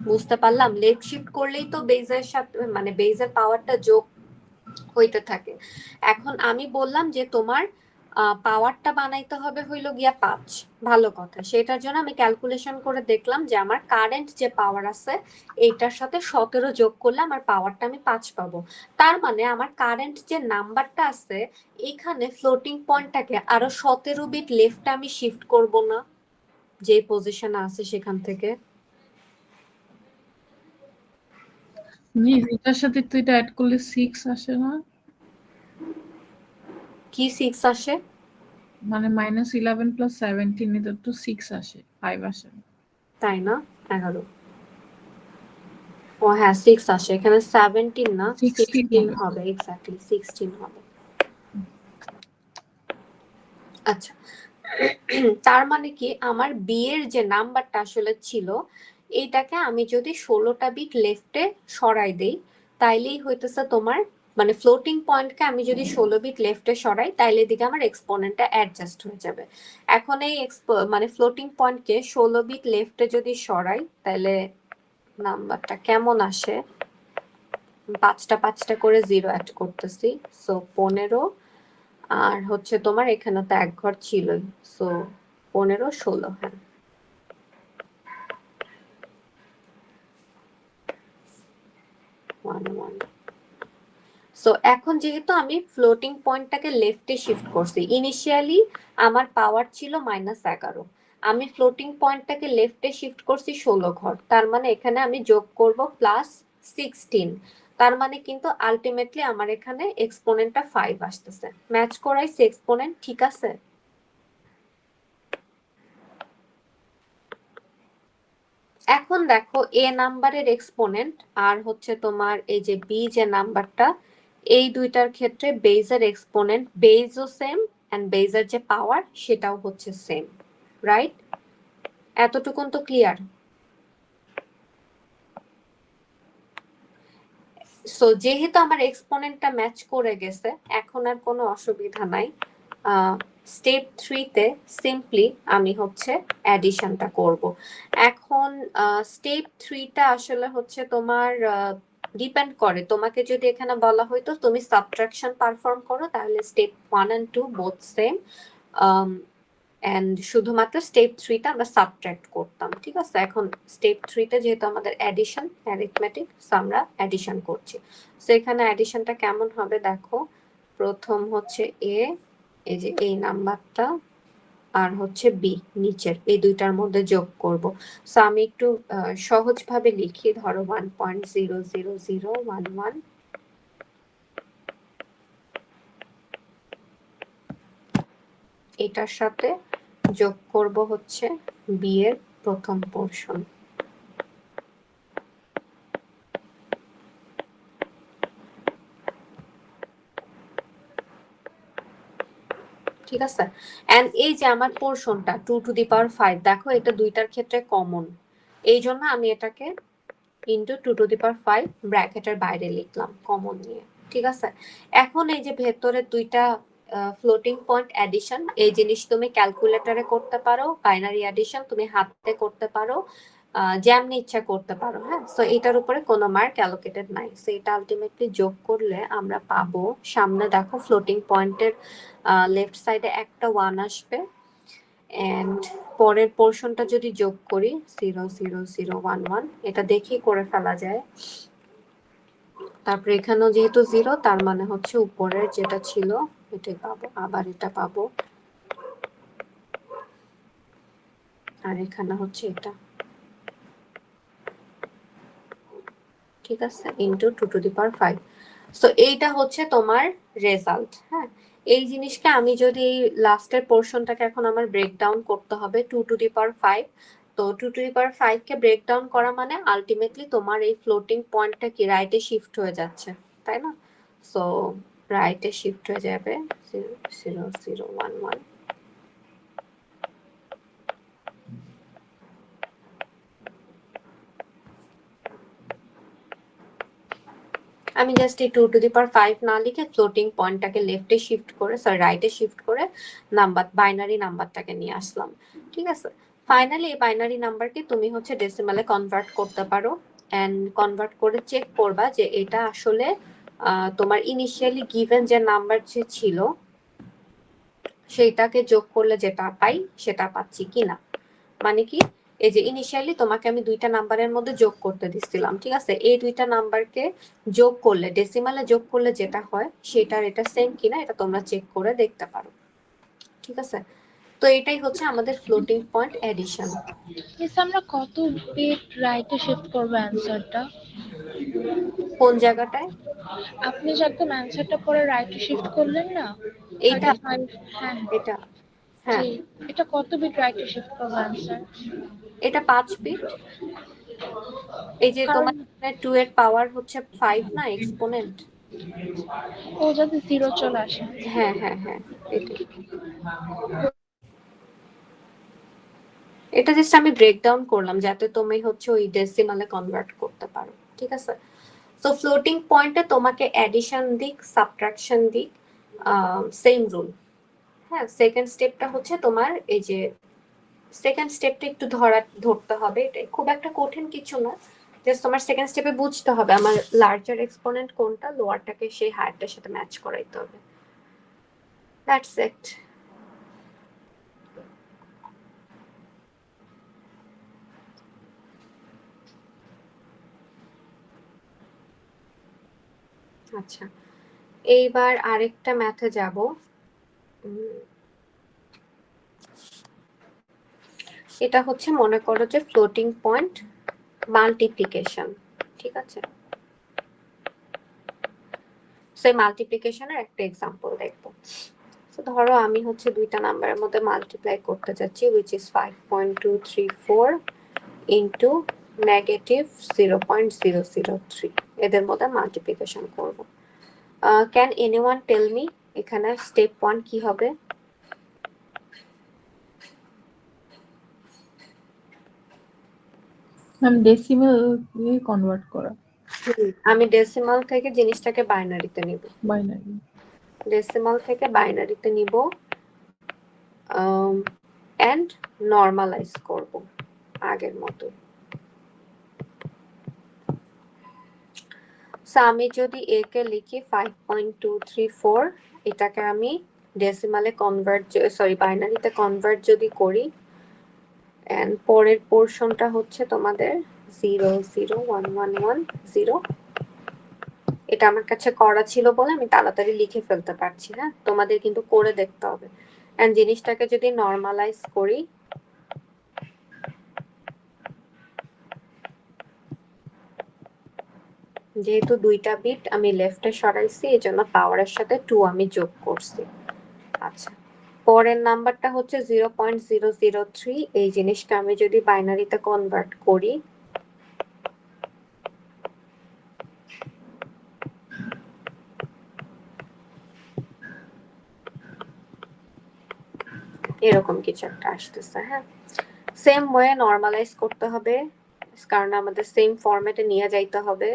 বুঝতে পারলাম, লেফট শিফট করলেই তো বেজের সাথে মানে বেজের পাওয়ারটা যোগ হইতে থাকে। এখন আমি বললাম যে তোমার পাওয়ারটা বানাইতে হবে হইলো গিয়া 5, ভালো কথা। সেটার জন্য আমি ক্যালকুলেশন করে দেখলাম যে আমার কারেন্ট যে পাওয়ার আছে এইটার সাথে 17 যোগ করলে আমার পাওয়ারটা আমি 5 পাবো। তার মানে আমার কারেন্ট যে নাম্বারটা আছে এখানে ফ্লোটিং পয়েন্টটাকে আরো 17 বিট লেফটে আমি শিফট করব না, যে পজিশনে আছে সেখান থেকে? এটার সাথে তো এটা অ্যাড করলে 6 আসে না? কি 6 আসে? মানে -11 + 17 এটা তো 6 আসে, 5 আসে না। তাই না? 11। ও হ্যাঁ 6 আসে, এখানে 17 না 16 হবে। এক্স্যাক্টলি 16 হবে। আচ্ছা, তার মানে কি আমার বি এর যে নাম্বারটা আসলে ছিল এইটাকে আমি যদি 16টা বিট লেফটে সরাই দেই তাইলেই হইতেছে তোমার মানে ফ্লোটিং পয়েন্টকে আমি যদি 16 বিট লেফটে সরাই তাইলে এদিকে আমার এক্সপোনেন্টটা অ্যাডজাস্ট হয়ে যাবে। এখন এই মানে ফ্লোটিং পয়েন্টকে 16 বিট লেফটে যদি সরাই তাহলে নাম্বারটা কেমন আসে, 5টা 5টা করে 0 অ্যাড করতেছি, সো 15, আর হচ্ছে তোমার এখানে তো এক ঘর ছিলই, সো 15 16, হ্যাঁ 1 1। সো এখন যেহেতু আমি ফ্লোটিং পয়েন্টটাকে লেফটে শিফট করছি, ইনিশিয়ালি আমার পাওয়ার ছিল -11, আমি ফ্লোটিং পয়েন্টটাকে লেফটে শিফট করছি 16 ঘর, তার মানে এখানে আমি যোগ করব +16, তার মানে কিন্তু আলটিমেটলি আমার এখানে এক্সপোনেন্টটা 5 আসতেছে। ম্যাচ করাইছে এক্সপোনেন্ট, ঠিক আছে? এখন দেখো এ নাম্বারের এক্সপোনেন্ট আর হচ্ছে তোমার এই যে বি যে নাম্বারটা, এই দুইটার ক্ষেত্রে বেজের এক্সপোনেন্ট বেজও সেম এন্ড বেজের যে পাওয়ার সেটাও হচ্ছে সেম, রাইট? এতটুকুন তো ক্লিয়ার? সো যেহেতু আমার এক্সপোনেন্টটা ম্যাচ করে গেছে, এখন আর কোনো অসুবিধা নাই। স্টেপ 3-তে সিম্পলি আমি হচ্ছে অ্যাডিশনটা করব। এখন স্টেপ 3টা আসলে হচ্ছে তোমার ডিপেন্ড করে, তোমাকে যদি এখানে বলা হয়তো তুমি সাবট্রাকশন পারফর্ম করো তাহলে step 1 and 2 both same, and শুধুমাত্র স্টেপ 3টা আমরা সাবট্রাক্ট করতাম, ঠিক আছে? এখন স্টেপ 3তে যেহেতু আমাদের অ্যাডিশন অ্যারিথমেটিক, সো আমরা অ্যাডিশন করছি। সো এখানে অ্যাডিশনটা কেমন হবে দেখো, প্রথম হচ্ছে এ, এই যে এই নাম্বারটা, আর হচ্ছে বি নিচের, এই দুইটার মধ্যে যোগ করব। সো আমি একটু সহজভাবে লিখি, ধরো 1.00011, এটার সাথে যোগ করব হচ্ছে বি এর প্রথম পোরশন। ঠিক আছে? এন্ড এই যে আমার পোরশনটা 2 টু দি পাওয়ার 5, দেখো এটা দুইটার ক্ষেত্রে কমন, এই জন্য আমি এটাকে ইন্টু 2 টু দি পাওয়ার 5 ব্র্যাকেটের বাইরে লিখলাম কমন নিয়ে, ঠিক আছে? এখন এই যে ভেতরে দুইটা ফ্লোটিং পয়েন্ট অ্যাডিশন, এই জিনিস তুমি ক্যালকুলেটরে করতে পারো, বাইনারি অ্যাডিশন তুমি হাতে করতে পারো, যেমনি ইচ্ছা করতে পারো, হ্যাঁ? সো এটার উপরে কোনো মার্ক অ্যালোকেটেড নাই। সো এটা আলটিমেটলি যোগ করলে আমরা পাবো, সামনে দেখো ফ্লোটিং পয়েন্টের লেফট সাইডে একটা 1 আসবে, এন্ড পরের পোরশনটা যদি যোগ করি 0.00011, এটা দেখেই করে ফেলা যায়। তারপরে এখানেও যেহেতু 0, তার মানে হচ্ছে উপরের যেটা ছিল এটাই পাবো, আবার এটা পাবো, আর এখানে হচ্ছে এটা, ঠিক আছে, into 2 to the power 5। So এইটা হচ্ছে তোমার রেজাল্ট, হ্যাঁ? এই জিনিসকে আমি যদি লাস্টের পোরশনটাকে এখন আমার ব্রেকডাউন করতে হবে 2 টু দি পাওয়ার 5, তো 2 to the power 5 K breakdown করা মানে আলটিমেটলি তোমার এই ফ্লোটিং পয়েন্টটা কি রাইটে শিফট হয়ে যাচ্ছে, তাই না? সো রাইটে শিফট হয়ে যাবে 0.00011। আমি জাস্ট এই 2 টু দি পাওয়ার 5 না লিখে ফ্লোটিং পয়েন্টটাকে লেফটে শিফট করে, সরি রাইটে শিফট করে নাম্বার বাইনারি নাম্বারটাকে নিয়ে আসলাম, ঠিক আছে? ফাইনালি এই বাইনারি নাম্বারকে তুমি হচ্ছে ডেসিমালে কনভার্ট করতে পারো, এন্ড কনভার্ট করে চেক করবা যে এটা আসলে তোমার ইনিশিয়ালি গিভেন যে নাম্বার যে ছিল সেইটাকে যোগ করলে যেটা পাই সেটা পাচ্ছি কিনা। মানে কি, এই যে ইনিশিয়ালি তোমাকে আমি দুইটা নাম্বারের মধ্যে যোগ করতে দিছিলাম, ঠিক আছে? এই দুইটা নাম্বারকে যোগ করলে, ডেসিমালে যোগ করলে যেটা হয় সেটার এটা সেম কিনা এটা তোমরা চেক করে দেখতে পারো, ঠিক আছে? তো এটাই হচ্ছে আমাদের ফ্লোটিং পয়েন্ট এডিশন। মিস আমরা কত বিট রাইটে শিফট করব অ্যানসারটা? কোন জায়গাটায়? আপনি যখন অ্যানসারটা পরে রাইটে শিফট করলেন না, এইটা 35, হ্যাঁ এটা হ্যাঁ জি, এটা কত বিট রাইটে শিফট করব অ্যানসার? এটা 5 বিট। এই যে কারণ তোমার 2 এর পাওয়ার হচ্ছে 5 না এক্সপোনেন্ট, ও যাতে 0 চলে আসে। হ্যাঁ হ্যাঁ হ্যাঁ এটাই। এটা জাস্ট আমি ব্রেকডাউন করলাম যাতে তুমি হচ্ছে ওই ডেসিমালে কনভার্ট করতে পারো, ঠিক আছে? সো ফ্লোটিং পয়েন্টে তোমাকে অ্যাডিশন দিক সাবট্রাকশন দিক সেম রুল। হ্যাঁ, সেকেন্ড স্টেপটা হচ্ছে তোমার এই যে সেকেন্ড স্টেপটা একটু ধরতে হবে, এটাই খুব একটা কঠিন কিছু না, জাস্ট তোমার সেকেন্ড স্টেপে বুঝতে হবে আমার লার্জার এক্সপোনেন্ট কোনটা, লোয়ারটাকে সেই হায়ারটার সাথে ম্যাচ করাইতে হবে। That's it. আচ্ছা, এইবার আরেকটা ম্যাথে যাব। এটা হচ্ছে মনে করো যে ফ্লোটিং পয়েন্ট মাল্টিপ্লিকেশন, ঠিক আছে? সেই মাল্টিপ্লিকেশনের একটা এক্সাম্পল দেখবো। তো ধরো আমি হচ্ছে দুইটা নাম্বারের মধ্যে মাল্টিপ্লাই করতে যাচ্ছি, উইচ ইজ 5.234 ইন্টু -0.003, এদের মধ্যে মাল্টিপ্লিকেশন করব। ক্যান এনিওয়ান টেল মি এখানে স্টেপ 1 কি হবে? ম্যাম ডেসিমাল কনভার্ট করা, আমি ডেসিমাল থেকে জিনিসটাকে বাইনারিতে নিব, বাইনারি। ডেসিমাল থেকে বাইনারিতে নিব এন্ড নর্মালাইজ করব আগের মতো। সো আমি যদি এ কে লিখি 5.234, এটাকে আমি ডেসিমালে কনভার্ট বাইনারিতে কনভার্ট যদি করি, এন্ড পরের পোরশনটা হচ্ছে তোমাদের 0011110। এটা আমার কাছে করা ছিল বলে আমি তাড়াতাড়ি লিখে ফেলতে পারছি, হ্যাঁ তোমাদের কিন্তু করে দেখতে হবে। এন্ড জিনিসটাকে যদি নরমালাইজ করি, যেহেতু দুইটা বিট আমি লেফটে সরাইছি এজন্য পাওয়ারের সাথে 2 আমি যোগ করছি। আচ্ছা, পরের নাম্বারটা হচ্ছে 0.003, এই জিনিসটা আমি যদি বাইনারিতে কনভার্ট করি, এরকম কিছু একটা আসতেছে। হ্যাঁ, সেম ওয়ে নরমালাইজ করতে হবে কারণ আমাদের সেম ফরম্যাটে নিয়ে যাইতে হবে।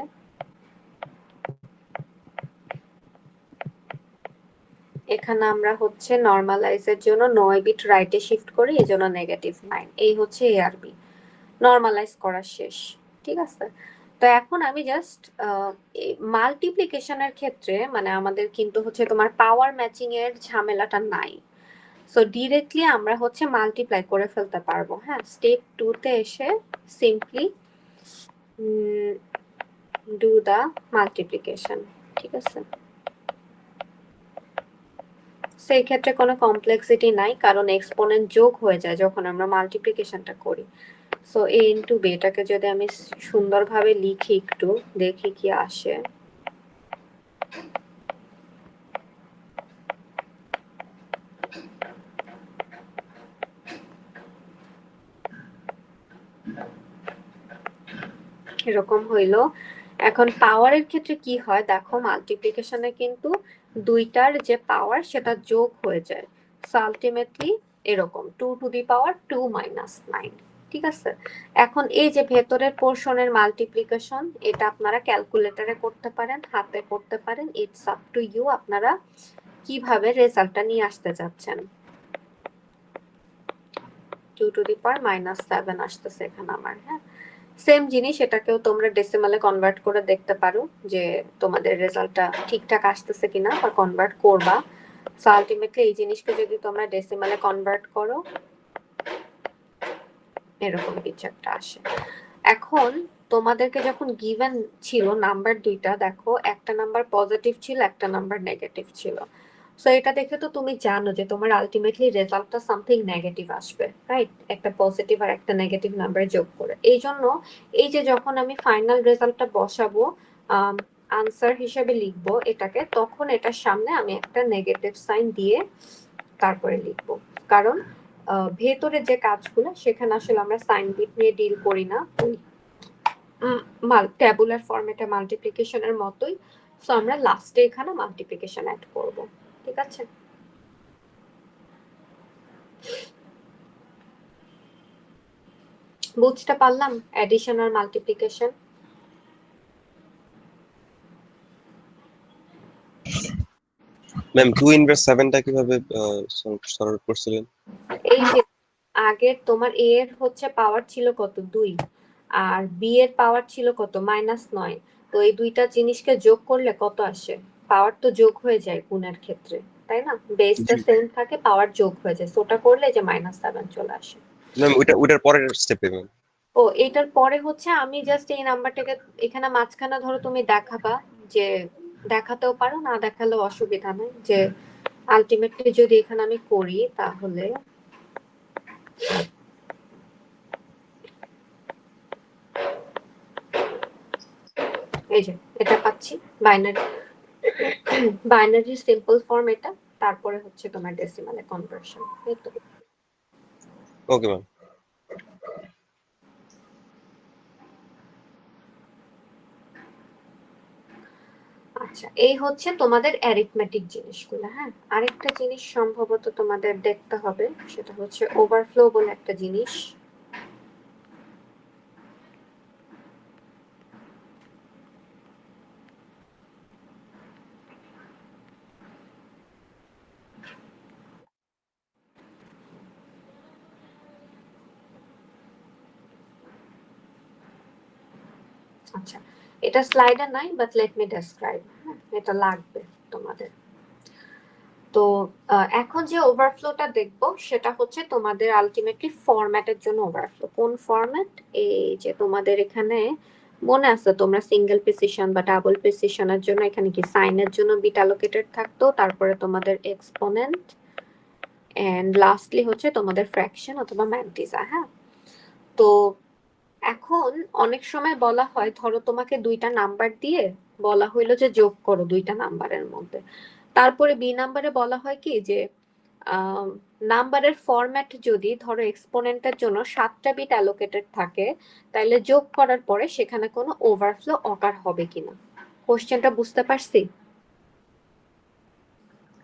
এখানে আমরা হচ্ছে নরমালাইজের জন্য 9 বিট রাইটে শিফট করি, এজন্য -9। এই হচ্ছে এআরবি নরমালাইজ করা শেষ, ঠিক আছে? তো এখন আমি জাস্ট মাল্টিপ্লিকেশনের ক্ষেত্রে মানে আমাদের কিন্তু হচ্ছে তোমার পাওয়ার ম্যাচিং এর ঝামেলাটা নাই। সো ডিরেক্টলি আমরা হচ্ছে মাল্টিপ্লাই করে ফেলতে পারবো। হ্যাঁ, স্টেপ 2 তে এসে সিম্পলি ডু দা মাল্টিপ্লিকেশন, ঠিক আছে? সেই ক্ষেত্রে কোনো কমপ্লেক্সিটি নাই কারণ এক্সপোনেন্ট যোগ হয়ে যায় যখন আমরা মাল্টিপ্লিকেশনটা করি। সো a ইন্টু b, এটাকে যদি আমি সুন্দরভাবে লিখি একটু দেখি কি আসে। এরকম হইলো। এখন পাওয়ারের ক্ষেত্রে কি হয় দেখো, মাল্টিপ্লিকেশনে কিন্তু দুইটার যে পাওয়ার সেটা যোগ হয়ে যায়। সো আলটিমেটলি এরকম 2 টু দি পাওয়ার 2 মাইনাস 9, ঠিক আছে? এখন এই যে ভেতরের পোরশনের মাল্টিপ্লিকেশন, এটা আপনারা ক্যালকুলেটরে করতে পারেন, হাতে করতে পারেন, ইটস আপ টু ইউ আপনারা কিভাবে রেজাল্টটা নিয়ে আসতে যাচ্ছেন। 2 টু দি পাওয়ার -7 আসতেছে এখানে আমার। হ্যাঁ, সেম জিনিস এটাকেও তোমরা ডেসিমালে কনভার্ট করে দেখতে পারো যে তোমাদের রেজাল্টটা ঠিকঠাক আসতেছে কিনা বা কনভার্ট করবা। সো আলটিমেটলি এই জিনিসকে যদি তোমরা ডেসিমালে কনভার্ট করো এরকম কিছু একটা আসে। এখন তোমাদেরকে যখন গিভেন ছিল নাম্বার দুইটা, দেখো একটা নাম্বার পজিটিভ ছিল একটা নাম্বার নেগেটিভ ছিল। সো এটা দেখে তো তুমি জানো যে তোমার আলটিমেটলি রেজাল্টটা সামথিং নেগেটিভ আসবে, রাইট? একটা পজিটিভ আর একটা নেগেটিভ নাম্বার যোগ করে। এই জন্য এই যে যখন আমি ফাইনাল রেজাল্টটা বসাবো, আনসার হিসেবে লিখবো এটাকে, তখন এটার সামনে আমি একটা নেগেটিভ সাইন দিয়ে তারপরে লিখবো। কারণ ভেতরে যে কাজগুলো সেখানে আসলে আমরা সাইন বিট নিয়ে ডিল করি না, ট্যাবুলার ফরম্যাটে মাল্টিপ্লিকেশনের মতোই। সো আমরা লাস্টে এখানে মাল্টিপ্লিকেশন অ্যাড করব, ঠিক আছে? বুঝতে পারলাম অ্যাডিশন আর মাল্টিপ্লিকেশন? ম্যাম 2 ইনভার্স 7টা কিভাবে সলভ করছিলেন? এই যে আগের তোমার a এর হচ্ছে পাওয়ার ছিল কত 2 আর b এর পাওয়ার ছিল কত -9, তো এই দুইটা জিনিসকে যোগ করলে কত আসে? পাওয়ার তো যোগ হয়ে যায় গুণের ক্ষেত্রে, তাই না? বেসটা জি সেম থাকে, পাওয়ার যোগ হয়ে যায়, সো ওটা করলে যে -7 চলে আসে। ম্যাম ওইটার পরের স্টেপে ম্যাম। ও এটার পরে হচ্ছে আমি জাস্ট এই নাম্বারটাকে এখানে মাঝখানে ধরো তুমি দেখাবা, যে দেখাতেও পারো, না দেখালেও অসুবিধা নেই, যে আলটিমেটলি যদি এখানে আমি করি তাহলে এই যে এটা পাচ্ছি বাইনারি, বাইনারি সিম্পল ফর্ম এটা, তারপরে হচ্ছে তোমার ডেসিমালে কনভার্সন। এই তো। Okay ma'am. আচ্ছা, এই হচ্ছে তোমাদের অ্যারিথমেটিক জিনিসগুলো। হ্যাঁ, আরেকটা জিনিস সম্ভবত তোমাদের দেখতে হবে, সেটা হচ্ছে ওভারফ্লো বলে একটা জিনিস। আচ্ছা, এটা স্লাইডে নাই, বাট লেট মি ডেসক্রাইব। এটা লাগবে তোমাদের। তো এখন যে ওভারফ্লোটা দেখবো সেটা হচ্ছে তোমাদের আলটিমেটলি ফরম্যাটের জন্য ওভারফ্লো। কোন ফরম্যাট? এই যে তোমাদের এখানে মনে আছে তোমরা সিঙ্গেল প্রিসিশন বা ডাবল প্রিসিশনের জন্য এখানে কি সাইনের জন্য বিট অ্যালোকেটেড থাকতো, তারপরে তোমাদের এক্সপোনেন্ট, এন্ড লাস্টলি হচ্ছে তোমাদের ফ্র্যাকশন অথবা ম্যান্টিসা। হ্যাঁ, তো এখন অনেক সময় বলা হয়, ধরো তোমাকে দুইটা নাম্বার দিয়ে বলা হইলো যে যোগ করো দুইটা নাম্বারের মধ্যে, তারপরে বি নাম্বারে বলা হয় কি যে নাম্বারের ফরম্যাট যদি ধরো এক্সপোনেন্টের জন্য 7টা বিট অ্যালোকেটেড থাকে, তাহলে যোগ করার পরে সেখানে কোনো ওভারফ্লো অকার হবে কিনা। কোশ্চেনটা বুঝতে পারছি?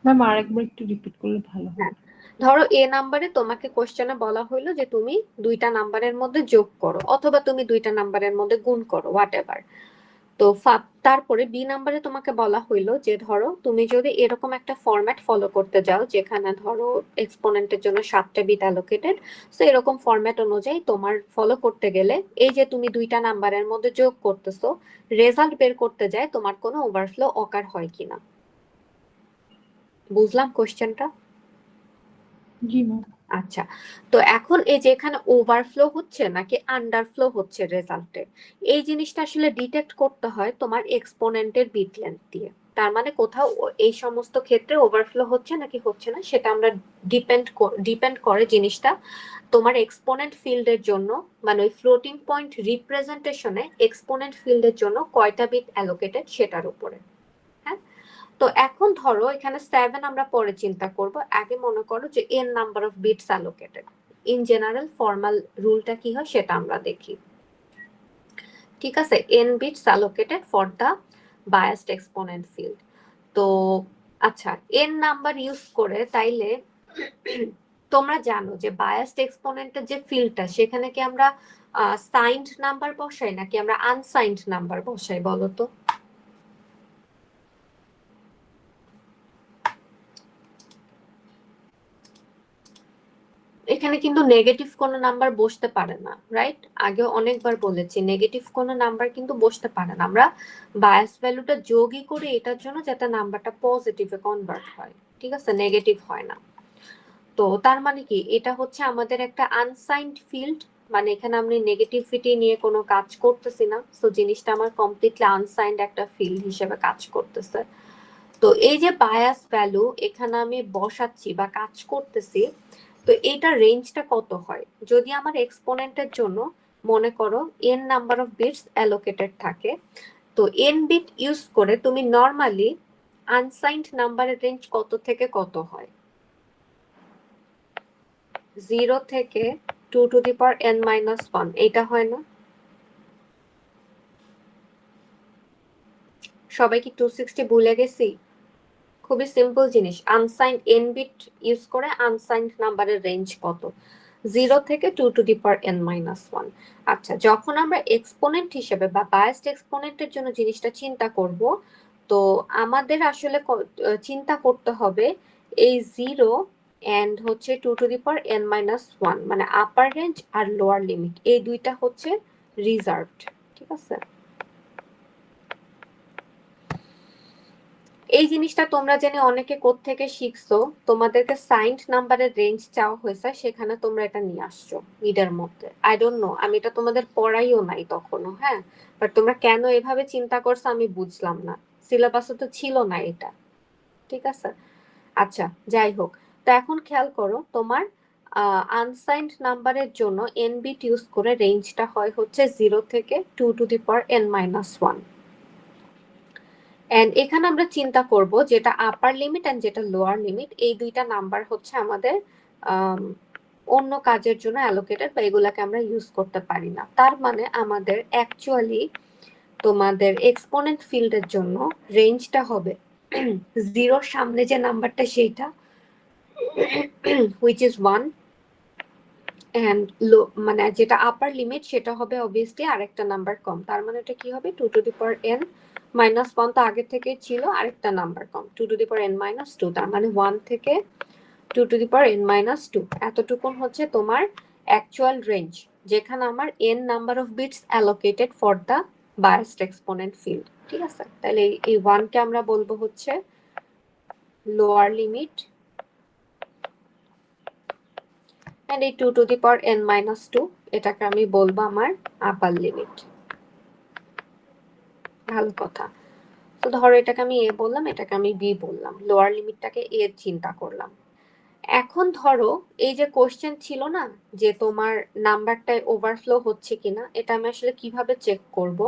ম্যাম আরেকবার একটু রিপিট করলে ভালো হয়। হ্যাঁ, ধরো এ নাম্বারে তোমাকে কোশ্চেনে বলা হইলো যে তুমি দুইটা নাম্বারের মধ্যে যোগ করো অথবা তুমি দুইটা নাম্বারের মধ্যে গুণ করো, হোয়াট এভার। তো তারপরে বি নাম্বারে তোমাকে বলা হইলো যে ধরো তুমি যদি এরকম একটা ফরম্যাট ফলো করতে যাও যেখানে ধরো এক্সপোনেন্টের জন্য 7টা বিট অ্যালোকেটেড, সো এরকম ফরম্যাট অনুযায়ী তোমার ফলো করতে গেলে এই যে তুমি দুইটা নাম্বারের মধ্যে যোগ করতেছো, রেজাল্ট বের করতে যায় তোমার কোনো ওভারফ্লো অকার হয় কিনা। বুঝলাম কোশ্চেনটা? জি ম্যাম। আচ্ছা, তো এখন এই যে এখানে ওভারফ্লো হচ্ছে নাকি আন্ডারফ্লো হচ্ছে রেজাল্টে, এই জিনিসটা আসলে ডিটেক্ট করতে হয় তোমার এক্সপোনেন্টের বিট লেন্থ দিয়ে। তার মানে কোথাও এই সমস্ত ক্ষেত্রে ওভারফ্লো হচ্ছে নাকি হচ্ছে না সেটা আমরা ডিপেন্ড করে জিনিসটা তোমার এক্সপোনেন্ট ফিল্ডের জন্য, মানে ওই ফ্লোটিং পয়েন্ট রিপ্রেজেন্টেশনে এক্সপোনেন্ট ফিল্ডের জন্য কয়টা বিট অ্যালোকেটেড সেটার উপরে। হ্যাঁ, তো এখন ধরো এখানে 7 আমরা পরে চিন্তা করব, আগে মনে করো যে n number of bits allocated. In general formal রুলটা কি হয় সেটা আমরা দেখি। ঠিক আছে, n bits allocated for the biased exponent field. তো আচ্ছা, n নাম্বার ইউজ করে তাইলে তোমরা জানো যে বায়াসড এক্সপোনেন্টের যে ফিল্ডটা সেখানে কি আমরা সাইন্ড নাম্বার বসাই নাকি আমরা আনসাইন্ড নাম্বার বসাই বলো তো? এখানে কিন্তু নেগেটিভ কোনো নাম্বার বসতে পারে না, রাইট? আগে অনেকবার বলেছি নেগেটিভ কোনো নাম্বার কিন্তু বসতে পারে না। আমরা বায়াস ভ্যালুটা যোগই করি এটার জন্য যাতে নাম্বারটা পজিটিভে কনভার্ট হয়, ঠিক আছে, নেগেটিভ হয় না। তো তার মানে কি এটা হচ্ছে আমাদের একটা আনসাইন্ড ফিল্ড, মানে এখানে আমি নেগেটিভিটি নিয়ে কোনো কাজ করতেছি না, সো জিনিসটা আমার কমপ্লিটলি আনসাইন্ড একটা ফিল্ড হিসেবে কাজ করতেছে। তো এই যে বায়াস ভ্যালু এখানে আমি বসাচ্ছি বা কাজ করতেছি, তো এইটা রেঞ্জটা কত হয়? যদি আমার এক্সপোনেন্টের জন্য মনে করো n number of bits allocated থাকে, তো n বিট ইউজ করে তুমি নরমালি আনসাইন্ড নাম্বারের রেঞ্জ কত থেকে কত হয়? 0 থেকে 2 to the power n minus 1, এটা হয় না? সবাই কি 260 ভুলে গেছি? খুবই সিম্পল জিনিস, আনসাইন্ড n বিট ইউজ করে আনসাইন্ড নাম্বারের রেঞ্জ কত? 0 থেকে 2 to the power n minus 1। আচ্ছা, যখন আমরা এক্সপোনেন্ট হিসেবে বা বায়াসড এক্সপোনেন্টের জন্য জিনিসটা চিন্তা করব, তো আমাদের আসলে চিন্তা করতে হবে এই 0 এন্ড হচ্ছে 2^n-1 মানে আপার রেঞ্জ আর লোয়ার লিমিট এই দুইটা হচ্ছে রিজার্ভড। ঠিক আছে, এই জিনিসটা তোমরা জেনে অনেকে কোত্থেকে শিখছো, তোমাদেরকে সাইন্ড নাম্বারের রেঞ্জ চাওয়া হয়েছে, সেখানে তোমরা এটা নিয়ে আসছো মিডের মধ্যে। আই ডোন্ট নো, আমি এটা তোমাদের পড়াইও নাই তখনও, হ্যাঁ, বাট তোমরা কেন এভাবে চিন্তা করছো আমি বুঝলাম না, সিলেবাসে তো ছিল না এটা। ঠিক আছে, আচ্ছা যাই হোক, তো এখন খেয়াল করো তোমার আনসাইন্ড নাম্বারের জন্য n বিট ইউজ করে রেঞ্জটা হয় হচ্ছে 0 থেকে 2^n-1। এন্ড এখানে আমরা চিন্তা করব যেটা আপার লিমিট এন্ড যেটা লোয়ার লিমিট, এই দুইটা নাম্বার হচ্ছে আমাদের অন্য কাজের জন্য অ্যালোকেটেড বা এগুলাকে আমরা ইউজ করতে পারি না। তার মানে আমাদের অ্যাকচুয়ালি তোমাদের এক্সপোনেন্ট ফিল্ডের জন্য রেঞ্জটা হবে 0 সামনে যে নাম্বারটা সেইটা which is 1 and মানে যেটা আপার লিমিট সেটা হবে অবভিয়াসলি আরেকটা নাম্বার কম। তার মানে এটা কি হবে 2^n-1 তো আগে থেকে ছিল, আরেকটা নাম্বার কম 2^n-2, তার মানে 1 থেকে 2^n-2 এতটুকুন হচ্ছে তোমার অ্যাকচুয়াল রেঞ্জ, যেখানে আমার n number of bits allocated for the biased exponent field. ঠিক আছে, তাহলে এই 1 কে আমরা বলবো হচ্ছে লোয়ার লিমিট and এই 2^n-2 এটাকে আমি বলবো আমার আপার লিমিট। ভালো কথা, তো ধরো এটাকে আমি a বললাম, এটাকে আমি b বললাম, লোয়ার লিমিটটাকে a চিন্তা করলাম। এখন ধরো এই যে কোশ্চেন ছিল না যে তোমার নাম্বারটায় ওভারফ্লো হচ্ছে কিনা, এটা আমি আসলে কিভাবে চেক করব।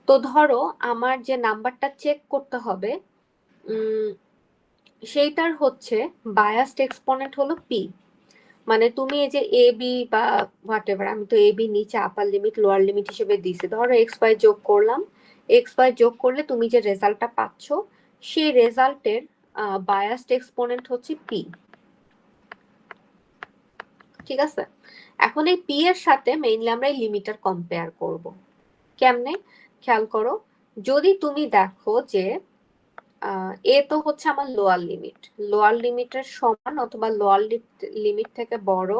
তো ধরো আমার যে নাম্বারটা চেক করতে হবে সেইটার হচ্ছে বায়াসড এক্সপোনেন্ট হলো p। মানে তুমি এই যে এ বি বা হোয়াট এভার, আমি তো এ বি নিচে আপার লিমিট লোয়ার লিমিট হিসেবে দিছি, ধরো এক্স ওয়াই যোগ করলাম, এক্স ওয়াই যোগ করলে তুমি যে রেজাল্টটা পাচ্ছ সেই রেজাল্টের বায়াসড এক্সপোনেন্ট হচ্ছে পি। ঠিক আছে, এখন এই পি এর সাথে মেইনলি আমরা এই লিমিটার কম্পেয়ার করব। কেমনে, খেয়াল করো, যদি তুমি দেখো যে এ তো হচ্ছে আমার লোয়ার লিমিট, লোয়ার লিমিটের সমান অথবা লোয়ার লিমিট থেকে বড়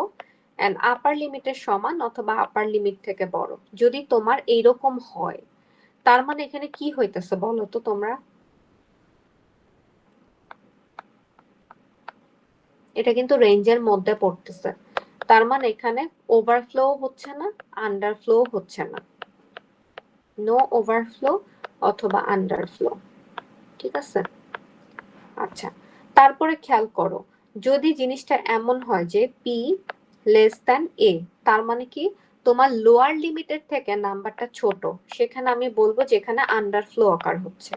এন্ড আপার লিমিটের সমান অথবা আপার লিমিট থেকে বড়, যদি তোমার এইরকম হয় তার মানে এখানে কি হইতেছে বলো তো তোমরা? এটা কিন্তু রেঞ্জের মধ্যে পড়তেছে, তার মানে এখানে ওভারফ্লো হচ্ছে না, আন্ডারফ্লো হচ্ছে না, নো ওভারফ্লো অথবা আন্ডারফ্লো। ঠিক আছে, আচ্ছা তারপরে খেয়াল করো, যদি জিনিসটা এমন হয় যে পি লেস দ্যান এ, তার মানে কি তোমার লোয়ার লিমিটের থেকে নাম্বারটা ছোট, সেখানে আমি বলবো যে এখানে আন্ডারফ্লো আকার হচ্ছে।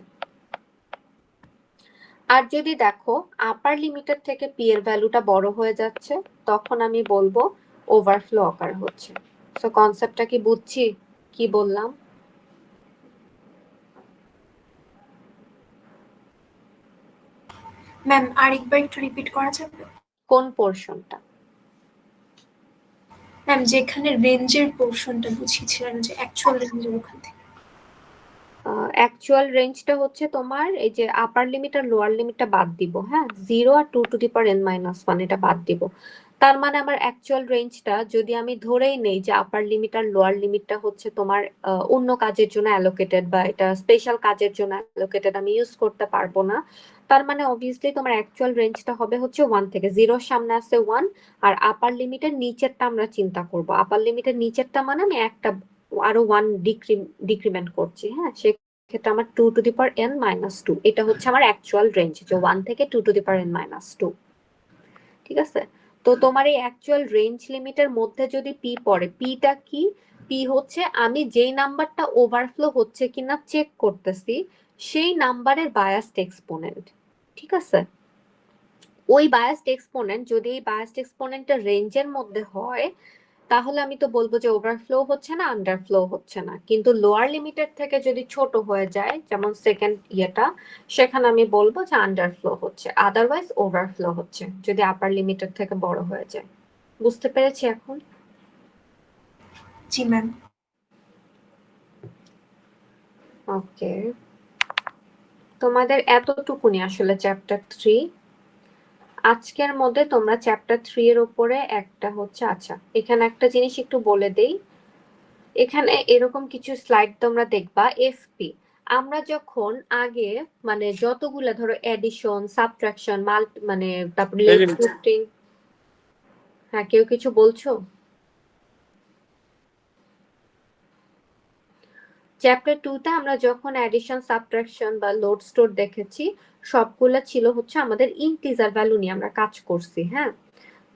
আর যদি দেখো আপার লিমিটের থেকে পি এর ভ্যালুটা বড় হয়ে যাচ্ছে, তখন আমি বলবো ওভারফ্লো আকার হচ্ছে। সো কনসেপ্টটা কি বুঝছি কি বললাম? ম্যাম আরেকবার একটু রিপিট করা যাবে? কোন পোরশনটা? ম্যাম যেখানে রেঞ্জের পোরশনটা বুঝিয়েছিলেন যে অ্যাকচুয়াল রেঞ্জের ওখান থেকে। অ্যাকচুয়াল রেঞ্জটা হচ্ছে তোমার এই যে আপার লিমিট আর লোয়ার লিমিটটা বাদ দিব, হ্যাঁ 0 আর 2^n-1 এটা বাদ দিব। তার মানে আমার অ্যাকচুয়াল রেঞ্জটা যদি আমি ধরেই নেই যে আপার লিমিট আর লোয়ার লিমিটটা হচ্ছে তোমার অন্য কাজের জন্য অ্যালোকেটেড বা এটা স্পেশাল কাজের জন্য অ্যালোকেটেড, আমি ইউজ করতে পারবো না, তার মানে অবভিয়াসলি তোমার অ্যাকচুয়াল রেঞ্জটা হবে হচ্ছে 1 থেকে 0 সামনে আছে 1 আর আপার লিমিটের নিচেরটা আমরা চিন্তা করব। আপার লিমিটের নিচেরটা মানে আমি একটা আরো 1 ডিক্রিমেন্ট করছি, হ্যাঁ সেক্ষেত্রে আমার 2^n-2 এটা হচ্ছে আমার অ্যাকচুয়াল রেঞ্জ, যে 1 থেকে 2^n-2। ঠিক আছে, তো তোমার এই অ্যাকচুয়াল রেঞ্জ লিমিটের মধ্যে যদি পি পড়ে, পিটা কি, পি হচ্ছে আমি যেই নাম্বারটা ওভারফ্লো হচ্ছে কিনা চেক করতেছি সেই নাম্বারের বায়াসড এক্সপোনেন্ট। ঠিক আছে, ওই বায়াসড এক্সপোনেন্ট যদি এই বায়াসড এক্সপোনেন্টের রেঞ্জের মধ্যে হয় তাহলে আমি তো বলবো যে ওভারফ্লো হচ্ছে না, আন্ডারফ্লো হচ্ছে না। কিন্তু লোয়ার লিমিটের থেকে যদি ছোট হয়ে যায় যেমন সেকেন্ড ইয়েটা, সেখানে আমি বলবো যে আন্ডারফ্লো হচ্ছে, আদারওয়াইজ ওভারফ্লো হচ্ছে যদি আপার লিমিটের থেকে বড় হয়ে যায়। বুঝতে পেরেছি এখন? জি ম্যাম। ওকে, তোমাদের এতটুকুনি আসলে চ্যাপ্টার 3। আজকের মধ্যে তোমরা চ্যাপ্টার 3 এর উপরে একটা হচ্ছে, আচ্ছা এখানে একটা জিনিস একটু বলে দেই, এখানে এরকম কিছু স্লাইড তোমরা দেখবা এফপি। আমরা যখন আগে মানে যতগুলা ধরো এডিশন, সাবট্রাকশন, মানে তারপর লেস শিফটিং, হ্যাঁ কেউ কিছু বলছো? চ্যাপ্টার 2 তে আমরা যখন অ্যাডিশন, সাবট্রাকশন বা লোড স্টোর দেখেছি, সবগুলা ছিল হচ্ছে আমাদের ইন্টিজার ভ্যালু নিয়ে আমরা কাজ করছি। হ্যাঁ,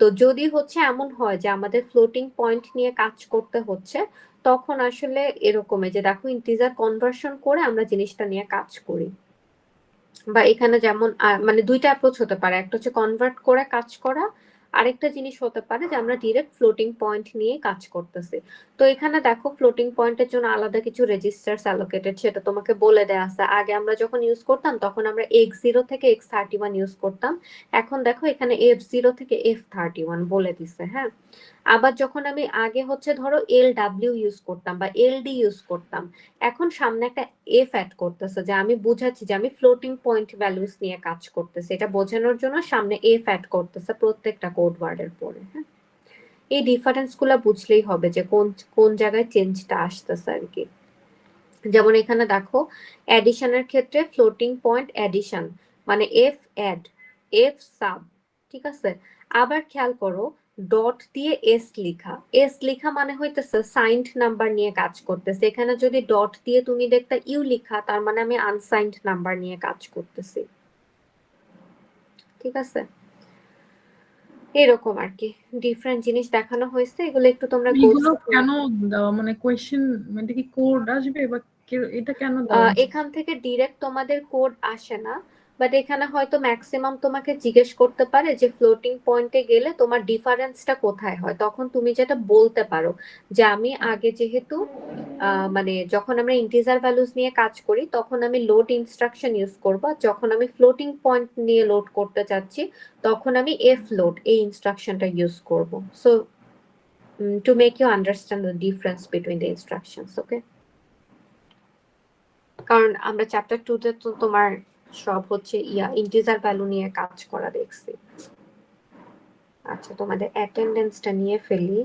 তো যদি হচ্ছে এমন হয় যে আমাদের ফ্লোটিং পয়েন্ট নিয়ে কাজ করতে হচ্ছে, তখন আসলে এরকম যে দেখো ইন্টিজার কনভার্সন করে আমরা জিনিসটা নিয়ে কাজ করি। বা এখানে যেমন মানে দুইটা অ্যাপ্রোচ হতে পারে, একটা হচ্ছে কনভার্ট করে কাজ করা, আরেকটা জিনিস হতে পারে যে আমরা ডিরেক্ট ফ্লোটিং পয়েন্ট নিয়ে কাজ করতেছি। তো এখানে দেখো ফ্লোটিং পয়েন্টের জন্য আলাদা কিছু রেজিস্টার্স অ্যালোকেটেড, সেটা তোমাকে বলে দেয়া আছে। আগে আমরা যখন ইউজ করতাম তখন আমরা x0 থেকে x31 ইউজ করতাম, এখন দেখো এখানে f0 থেকে f31 বলে দিছে। হ্যাঁ, আবার যখন আমি আগে হচ্ছে ধরো LW ইউজ করতাম বা LD ইউজ করতাম, এখন সামনে একটা এফ অ্যাড করতেছে, যে আমি বুঝাচ্ছি যে আমি ফ্লোটিং পয়েন্ট ভ্যালুস নিয়ে কাজ করতেছি, এটা বোঝানোর জন্য সামনে এফ অ্যাড করতেছে প্রত্যেকটা কোড ওয়ার্ডের পরে। হ্যাঁ, এই ডিফারেন্স গুলা বুঝলেই হবে যে কোন কোন জায়গায় চেঞ্জটা আসতেছে আর কি। যেমন এখানে দেখো অ্যাডিশনের ক্ষেত্রে ফ্লোটিং পয়েন্ট অ্যাডিশন মানে এফ অ্যাড, এফ সাব, ঠিক আছে। আবার খেয়াল করো ডট দিয়ে এস লিখা, এস লিখা মানে হইতেছে সাইন্ড নাম্বার নিয়ে কাজ করতেছে। এখানে যদি ডট দিয়ে তুমি দেখতা ইউ লিখা, তার মানে আমি আনসাইন্ড নাম্বার নিয়ে কাজ করতেছি, ঠিক আছে। এরকম আর কি ডিফারেন্ট জিনিস দেখানো হয়েছে, এগুলো একটু তোমরা এগুলো কেন দেওয়া, মানে কোয়েশ্চেন মানে কি কোড আসবে বা এটা কেন দেওয়া? এখান থেকে ডিরেক্ট তোমাদের কোড আসে না, বাট এখানে হয়তো ম্যাক্সিমাম তোমাকে জিজ্ঞেস করতে পারে যে ফ্লোটিং পয়েন্টে গেলে তোমার ডিফারেন্সটা কোথায় হয়, তখন তুমি যেটা বলতে পারো যে আমি আগে যেহেতু মানে যখন আমরা ইন্টিজার ভ্যালুস নিয়ে কাজ করি তখন আমি লোড ইনস্ট্রাকশন ইউজ করব, যখন আমি ফ্লোটিং পয়েন্ট নিয়ে লোড করতে চাচ্ছি তখন আমি এফ লোড এই ইনস্ট্রাকশনটা ইউজ করব। So to make you understand the difference between the instructions, okay. কারণ আমরা চ্যাপ্টার 2 তে তো তোমার সব হচ্ছে ইন্টিজার ভ্যালু নিয়ে কাজ করা দেখছি। আচ্ছা, তোমাদের অ্যাটেন্ডেন্সটা নিয়ে ফেলি।